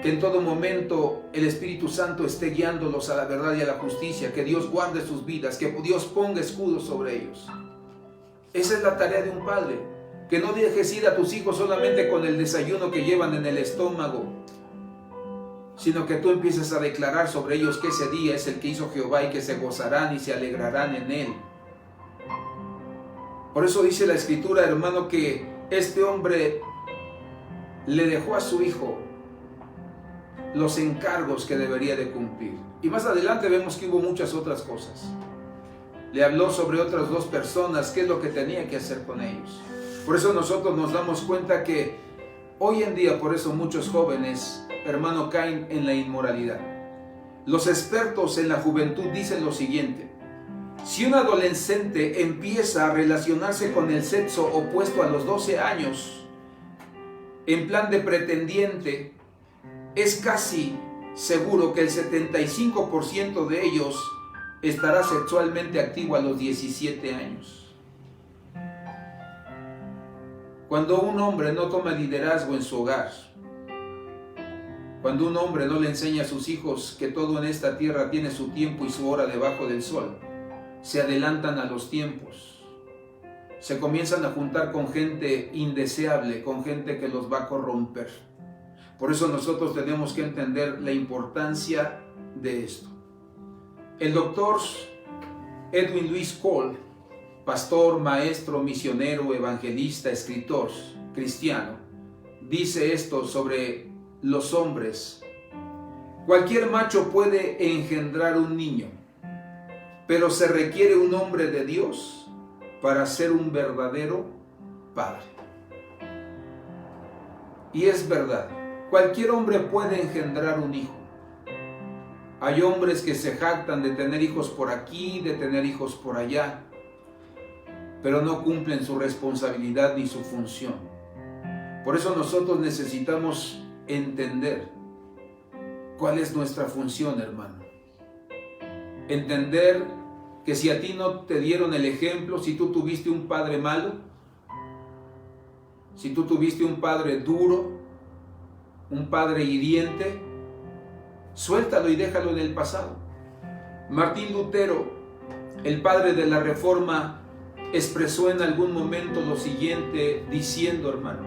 que en todo momento el Espíritu Santo esté guiándolos a la verdad y a la justicia, que Dios guarde sus vidas, que Dios ponga escudos sobre ellos. Esa es la tarea de un padre, que no dejes ir a tus hijos solamente con el desayuno que llevan en el estómago, sino que tú empieces a declarar sobre ellos que ese día es el que hizo Jehová y que se gozarán y se alegrarán en él. Por eso dice la Escritura, hermano, que este hombre le dejó a su hijo los encargos que debería de cumplir. Y más adelante vemos que hubo muchas otras cosas. Le habló sobre otras dos personas, qué es lo que tenía que hacer con ellos. Por eso nosotros nos damos cuenta que hoy en día, por eso muchos jóvenes, hermano, caen en la inmoralidad. Los expertos en la juventud dicen lo siguiente: si un adolescente empieza a relacionarse con el sexo opuesto a los 12 años, en plan de pretendiente, es casi seguro que el 75% de ellos estará sexualmente activo a los 17 años. Cuando un hombre no toma liderazgo en su hogar, cuando un hombre no le enseña a sus hijos que todo en esta tierra tiene su tiempo y su hora debajo del sol, se adelantan a los tiempos, se comienzan a juntar con gente indeseable, con gente que los va a corromper. Por eso nosotros tenemos que entender la importancia de esto. El doctor Edwin Lewis Cole, pastor, maestro, misionero, evangelista, escritor cristiano, dice esto sobre los hombres: cualquier macho puede engendrar un niño, pero se requiere un hombre de Dios para ser un verdadero padre. Y es verdad. Cualquier hombre puede engendrar un hijo. Hay hombres que se jactan de tener hijos por aquí, de tener hijos por allá, pero no cumplen su responsabilidad ni su función. Por eso nosotros necesitamos entender cuál es nuestra función, hermano. Entender que si a ti no te dieron el ejemplo, si tú tuviste un padre malo, si tú tuviste un padre duro, un padre hiriente, suéltalo y déjalo en el pasado. Martín Lutero, el padre de la Reforma, expresó en algún momento lo siguiente diciendo, hermano: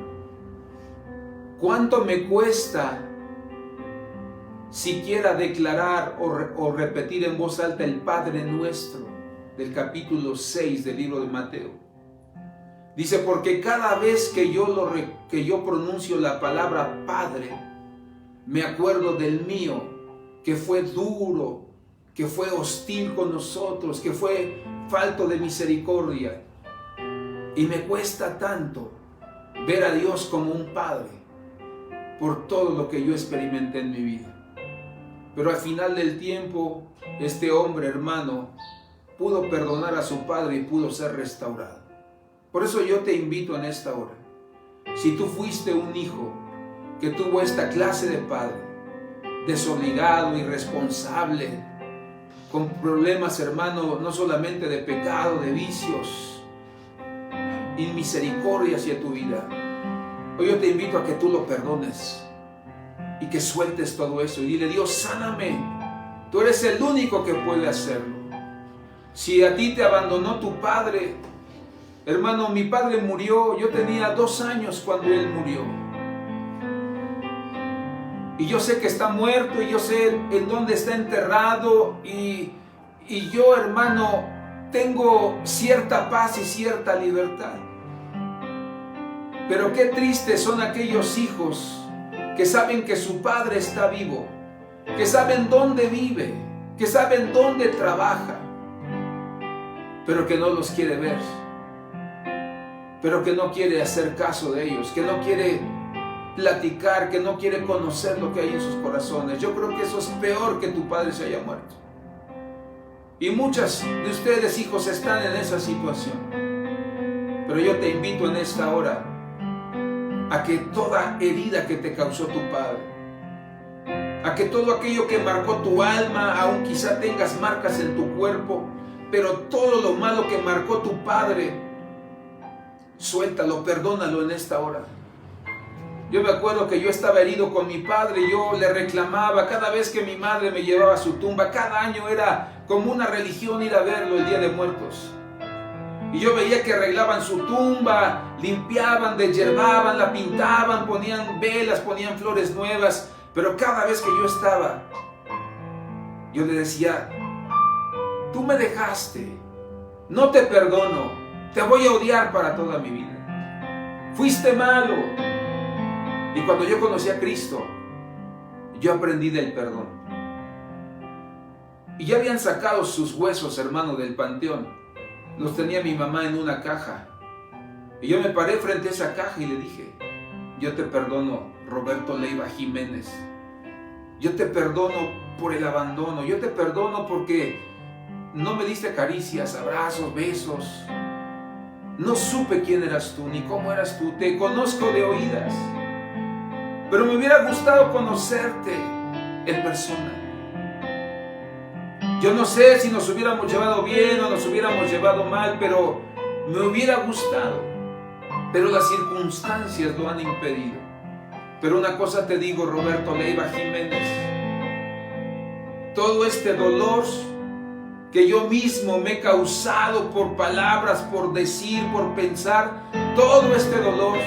¿cuánto me cuesta siquiera declarar o repetir en voz alta el Padre Nuestro del capítulo 6 del libro de Mateo. Dice, porque cada vez que yo pronuncio la palabra Padre, me acuerdo del mío, que fue duro, que fue hostil con nosotros, que fue falto de misericordia. Y me cuesta tanto ver a Dios como un Padre por todo lo que yo experimenté en mi vida. Pero al final del tiempo, este hombre, hermano, pudo perdonar a su padre y pudo ser restaurado. Por eso yo te invito en esta hora. Si tú fuiste un hijo que tuvo esta clase de padre, desobligado, irresponsable, con problemas, hermano, no solamente de pecado, de vicios, inmisericordia hacia tu vida, hoy yo te invito a que tú lo perdones y que sueltes todo eso y dile, Dios, sáname. Tú eres el único que puede hacerlo. Si a ti te abandonó tu padre, hermano, mi padre murió, yo tenía 2 años cuando él murió. Y yo sé que está muerto, y yo sé en dónde está enterrado, y yo, hermano, tengo cierta paz y cierta libertad. Pero qué tristes son aquellos hijos que saben que su padre está vivo, que saben dónde vive, que saben dónde trabaja, pero que no los quiere ver, pero que no quiere hacer caso de ellos, que no quiere platicar, que no quiere conocer lo que hay en sus corazones. Yo creo que eso es peor que tu padre se haya muerto. Y muchas de ustedes, hijos, están en esa situación. Pero yo te invito en esta hora a que toda herida que te causó tu padre, a que todo aquello que marcó tu alma, aún quizá tengas marcas en tu cuerpo, pero todo lo malo que marcó tu padre, suéltalo, perdónalo en esta hora. Yo me acuerdo que yo estaba herido con mi padre, yo le reclamaba cada vez que mi madre me llevaba a su tumba. Cada año era como una religión ir a verlo el Día de Muertos. Y yo veía que arreglaban su tumba, limpiaban, deshiervaban, la pintaban, ponían velas, ponían flores nuevas. Pero cada vez que yo estaba, yo le decía, tú me dejaste, no te perdono, te voy a odiar para toda mi vida. Fuiste malo. Y cuando yo conocí a Cristo, yo aprendí del perdón. Y ya habían sacado sus huesos, hermano, del panteón. Los tenía mi mamá en una caja. Y yo me paré frente a esa caja y le dije, yo te perdono, Roberto Leiva Jiménez. Yo te perdono por el abandono. Yo te perdono porque no me diste caricias, abrazos, besos. No supe quién eras tú, ni cómo eras tú. Te conozco de oídas. Pero me hubiera gustado conocerte en persona. Yo no sé si nos hubiéramos llevado bien o nos hubiéramos llevado mal, pero me hubiera gustado. Pero las circunstancias lo han impedido. Pero una cosa te digo, Roberto Leiva Jiménez, todo este dolor que yo mismo me he causado por palabras, por decir, por pensar, todo este dolor,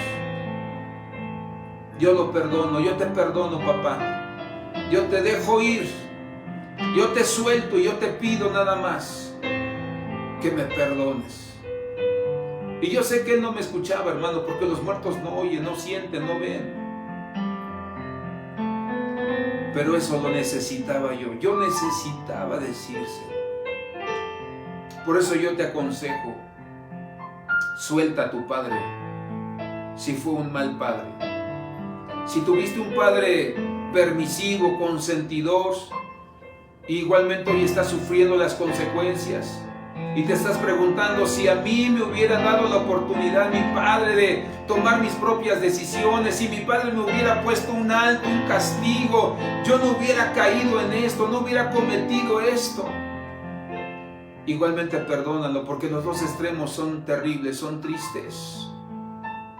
yo lo perdono. Yo te perdono, papá. Yo te dejo ir. Yo te suelto y yo te pido nada más que me perdones. Y yo sé que él no me escuchaba, hermano, porque los muertos no oyen, no sienten, no ven. Pero eso lo necesitaba yo. Yo necesitaba decírselo. Por eso yo te aconsejo, suelta a tu padre si fue un mal padre. Si tuviste un padre permisivo, consentidor, igualmente hoy estás sufriendo las consecuencias y te estás preguntando, si a mí me hubiera dado la oportunidad mi padre de tomar mis propias decisiones, si mi padre me hubiera puesto un alto, un castigo, yo no hubiera caído en esto, no hubiera cometido esto. Igualmente perdónalo, porque los dos extremos son terribles, son tristes.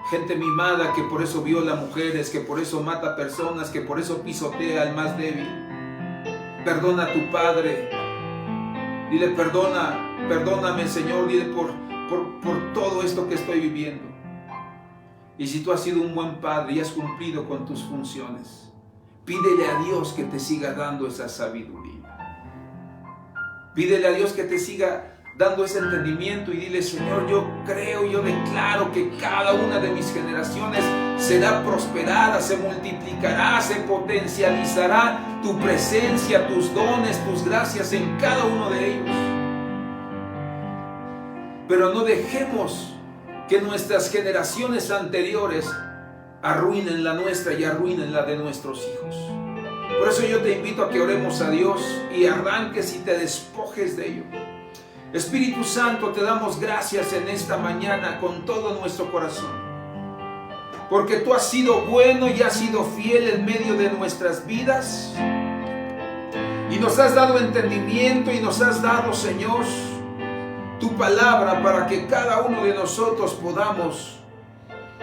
Gente mimada que por eso viola mujeres, que por eso mata personas, que por eso pisotea al más débil. Perdona a tu padre. Dile, perdóname, Señor, dile por todo esto que estoy viviendo. Y si tú has sido un buen padre y has cumplido con tus funciones, Pídele a Dios que te siga dando esa sabiduría. Pídele a Dios que te siga dando ese entendimiento y dile: Señor, yo creo, yo declaro que cada una de mis generaciones será prosperada, se multiplicará, se potencializará tu presencia, tus dones, tus gracias en cada uno de ellos. Pero no dejemos que nuestras generaciones anteriores arruinen la nuestra y arruinen la de nuestros hijos. Por eso yo te invito a que oremos a Dios y arranques y te despojes de ello. Espíritu Santo, te damos gracias en esta mañana con todo nuestro corazón, porque tú has sido bueno y has sido fiel en medio de nuestras vidas, y nos has dado entendimiento y nos has dado, Señor, tu palabra para que cada uno de nosotros podamos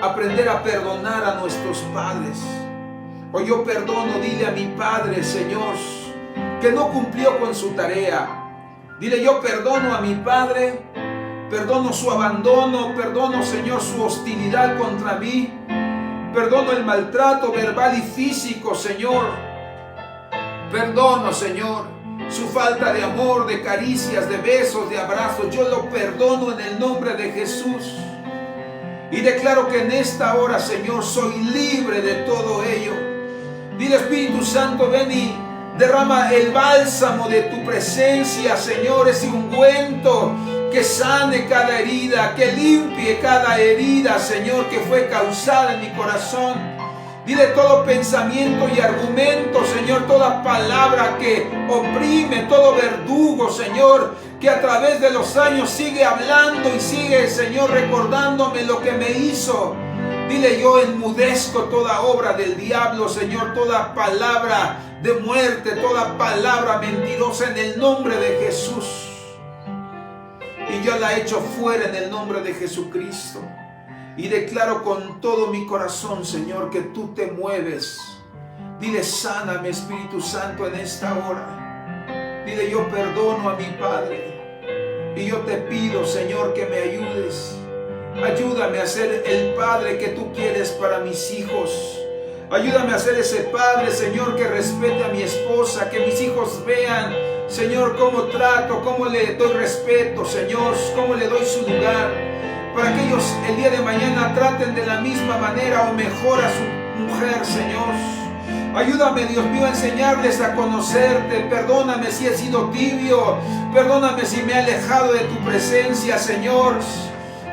aprender a perdonar a nuestros padres. Hoy yo perdono, dile a mi padre, Señor, que no cumplió con su tarea. Dile: yo perdono a mi padre, perdono su abandono, perdono, Señor, su hostilidad contra mí, perdono el maltrato verbal y físico, Señor. Perdono, Señor, su falta de amor, de caricias, de besos, de abrazos. Yo lo perdono en el nombre de Jesús. Y declaro que en esta hora, Señor, soy libre de todo ello. Dile: Espíritu Santo, ven y derrama el bálsamo de tu presencia, Señor, ese ungüento que sane cada herida, que limpie cada herida, Señor, que fue causada en mi corazón. Dile: todo pensamiento y argumento, Señor, toda palabra que oprime, todo verdugo, Señor, que a través de los años sigue hablando y sigue, Señor, recordándome lo que me hizo. Dile: yo enmudezco toda obra del diablo, Señor, toda palabra de muerte, toda palabra mentirosa en el nombre de Jesús. Y yo la echo fuera en el nombre de Jesucristo. Y declaro con todo mi corazón, Señor, que tú te mueves. Dile: sáname, Espíritu Santo, en esta hora. Dile: yo perdono a mi Padre. Y yo te pido, Señor, que me ayudes. Ayúdame a ser el Padre que tú quieres para mis hijos. Ayúdame a ser ese Padre, Señor, que respete a mi esposa, que mis hijos vean, Señor, cómo trato, cómo le doy respeto, Señor, cómo le doy su lugar, para que ellos el día de mañana traten de la misma manera o mejor a su mujer, Señor. Ayúdame, Dios mío, a enseñarles a conocerte. Perdóname si he sido tibio, perdóname si me he alejado de tu presencia, Señor.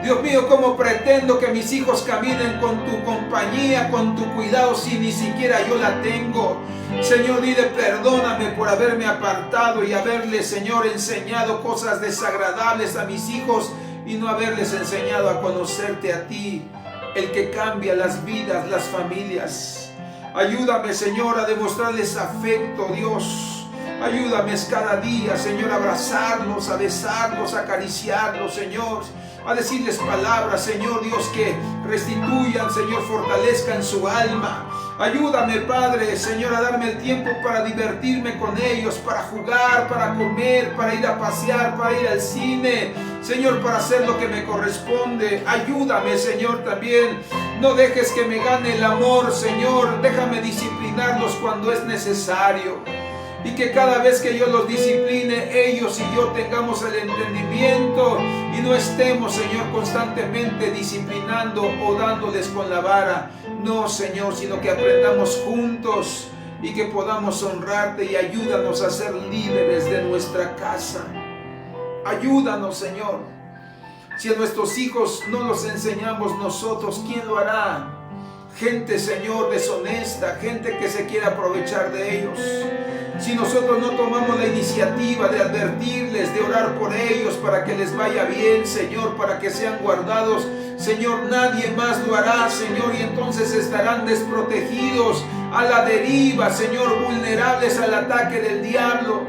Dios mío, ¿cómo pretendo que mis hijos caminen con tu compañía, con tu cuidado, si ni siquiera yo la tengo? Señor, dile: perdóname por haberme apartado y haberles, Señor, enseñado cosas desagradables a mis hijos y no haberles enseñado a conocerte a ti, el que cambia las vidas, las familias. Ayúdame, Señor, a demostrarles afecto, Dios. Ayúdame cada día, Señor, a abrazarlos, a besarlos, a acariciarlos, Señor. A decirles palabras, Señor Dios, que restituyan, Señor, fortalezcan su alma. Ayúdame, Padre, Señor, a darme el tiempo para divertirme con ellos, para jugar, para comer, para ir a pasear, para ir al cine, Señor, para hacer lo que me corresponde. Ayúdame, Señor, también. No dejes que me gane el amor, Señor. Déjame disciplinarlos cuando es necesario. Y que cada vez que yo los discipline, ellos y yo tengamos el entendimiento y no estemos, Señor, constantemente disciplinando o dándoles con la vara. No, Señor, sino que aprendamos juntos y que podamos honrarte, y ayúdanos a ser líderes de nuestra casa. Ayúdanos, Señor. Si a nuestros hijos no los enseñamos nosotros, ¿quién lo hará? Gente, Señor, deshonesta, gente que se quiere aprovechar de ellos. Si nosotros no tomamos la iniciativa de advertirles, de orar por ellos para que les vaya bien, Señor, para que sean guardados, Señor, nadie más lo hará, Señor, y entonces estarán desprotegidos, a la deriva, Señor, vulnerables al ataque del diablo.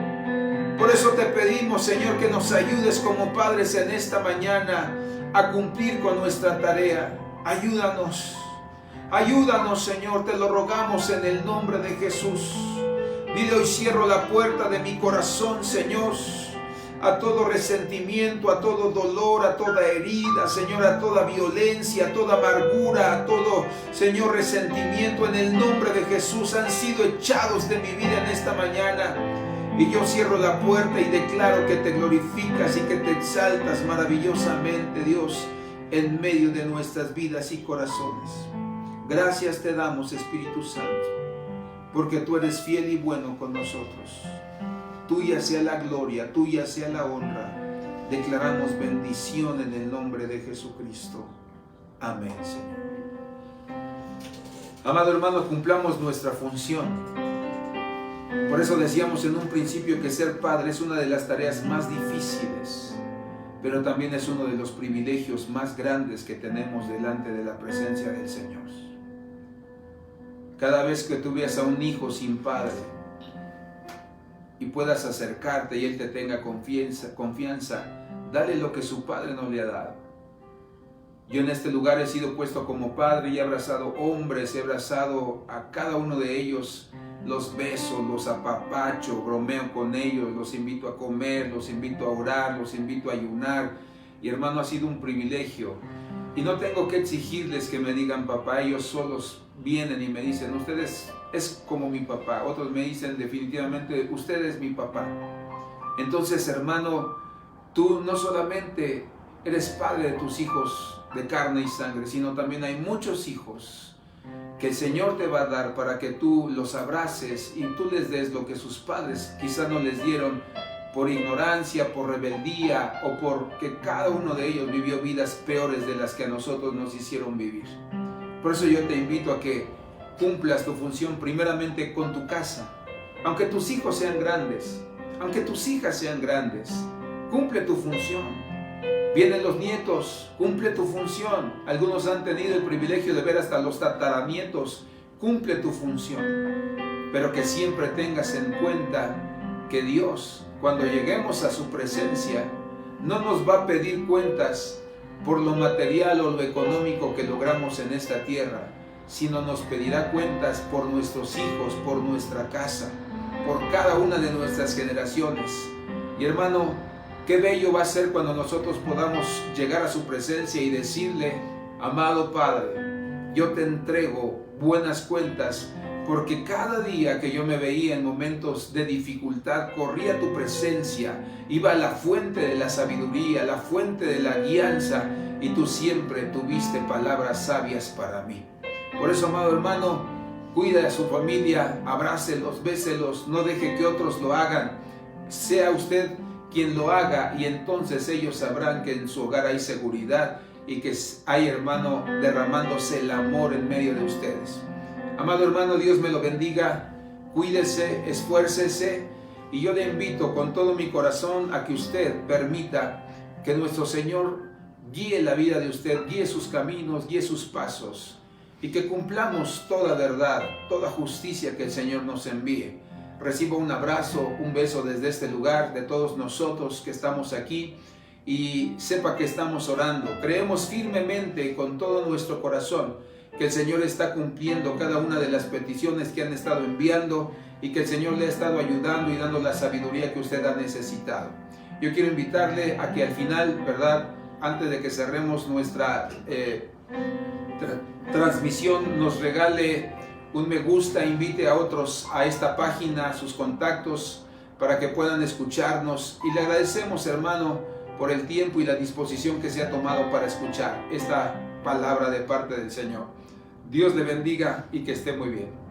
Por eso te pedimos, Señor, que nos ayudes como padres en esta mañana a cumplir con nuestra tarea. Ayúdanos, ayúdanos, Señor, te lo rogamos en el nombre de Jesús. Dile: hoy cierro la puerta de mi corazón, Señor, a todo resentimiento, a todo dolor, a toda herida, Señor, a toda violencia, a toda amargura, a todo, Señor, resentimiento, en el nombre de Jesús han sido echados de mi vida en esta mañana. Y yo cierro la puerta y declaro que te glorificas y que te exaltas maravillosamente, Dios, en medio de nuestras vidas y corazones. Gracias te damos, Espíritu Santo, porque tú eres fiel y bueno con nosotros. Tuya sea la gloria, tuya sea la honra. Declaramos bendición en el nombre de Jesucristo. Amén, Señor. Amado hermano, cumplamos nuestra función. Por eso decíamos en un principio que ser padre es una de las tareas más difíciles, pero también es uno de los privilegios más grandes que tenemos delante de la presencia del Señor. Cada vez que tú veas a un hijo sin padre y puedas acercarte y él te tenga confianza, dale lo que su padre no le ha dado. Yo en este lugar he sido puesto como padre y he abrazado hombres, he abrazado a cada uno de ellos, los beso, los apapacho, bromeo con ellos, los invito a comer, los invito a orar, los invito a ayunar. Y hermano, ha sido un privilegio. Y no tengo que exigirles que me digan papá, ellos solos vienen y me dicen, ustedes es como mi papá. Otros me dicen definitivamente, usted es mi papá. Entonces, hermano, tú no solamente eres padre de tus hijos de carne y sangre, sino también hay muchos hijos que el Señor te va a dar para que tú los abraces y tú les des lo que sus padres quizás no les dieron por ignorancia, por rebeldía o porque cada uno de ellos vivió vidas peores de las que a nosotros nos hicieron vivir. Por eso yo te invito a que cumplas tu función primeramente con tu casa. Aunque tus hijos sean grandes, aunque tus hijas sean grandes, cumple tu función. Vienen los nietos, cumple tu función. Algunos han tenido el privilegio de ver hasta los tataranietos, cumple tu función. Pero que siempre tengas en cuenta que Dios, cuando lleguemos a su presencia, no nos va a pedir cuentas por lo material o lo económico que logramos en esta tierra, sino nos pedirá cuentas por nuestros hijos, por nuestra casa, por cada una de nuestras generaciones. Y hermano, qué bello va a ser cuando nosotros podamos llegar a su presencia y decirle, amado Padre, yo te entrego buenas cuentas, porque cada día que yo me veía en momentos de dificultad, corría a tu presencia, iba a la fuente de la sabiduría, la fuente de la guianza, y tú siempre tuviste palabras sabias para mí. Por eso, amado hermano, cuida a su familia, abrácelos, béselos, no deje que otros lo hagan, sea usted quien lo haga, y entonces ellos sabrán que en su hogar hay seguridad y que hay, hermano, derramándose el amor en medio de ustedes. Amado hermano, Dios me lo bendiga, cuídese, esfuércese, y yo le invito con todo mi corazón a que usted permita que nuestro Señor guíe la vida de usted, guíe sus caminos, guíe sus pasos, y que cumplamos toda verdad, toda justicia que el Señor nos envíe. Reciba un abrazo, un beso desde este lugar de todos nosotros que estamos aquí, y sepa que estamos orando. Creemos firmemente con todo nuestro corazón que el Señor está cumpliendo cada una de las peticiones que han estado enviando y que el Señor le ha estado ayudando y dando la sabiduría que usted ha necesitado. Yo quiero invitarle a que al final, ¿verdad?, antes de que cerremos nuestra transmisión, nos regale un me gusta, invite a otros a esta página, a sus contactos, para que puedan escucharnos. Y le agradecemos, hermano, por el tiempo y la disposición que se ha tomado para escuchar esta palabra de parte del Señor. Dios le bendiga y que esté muy bien.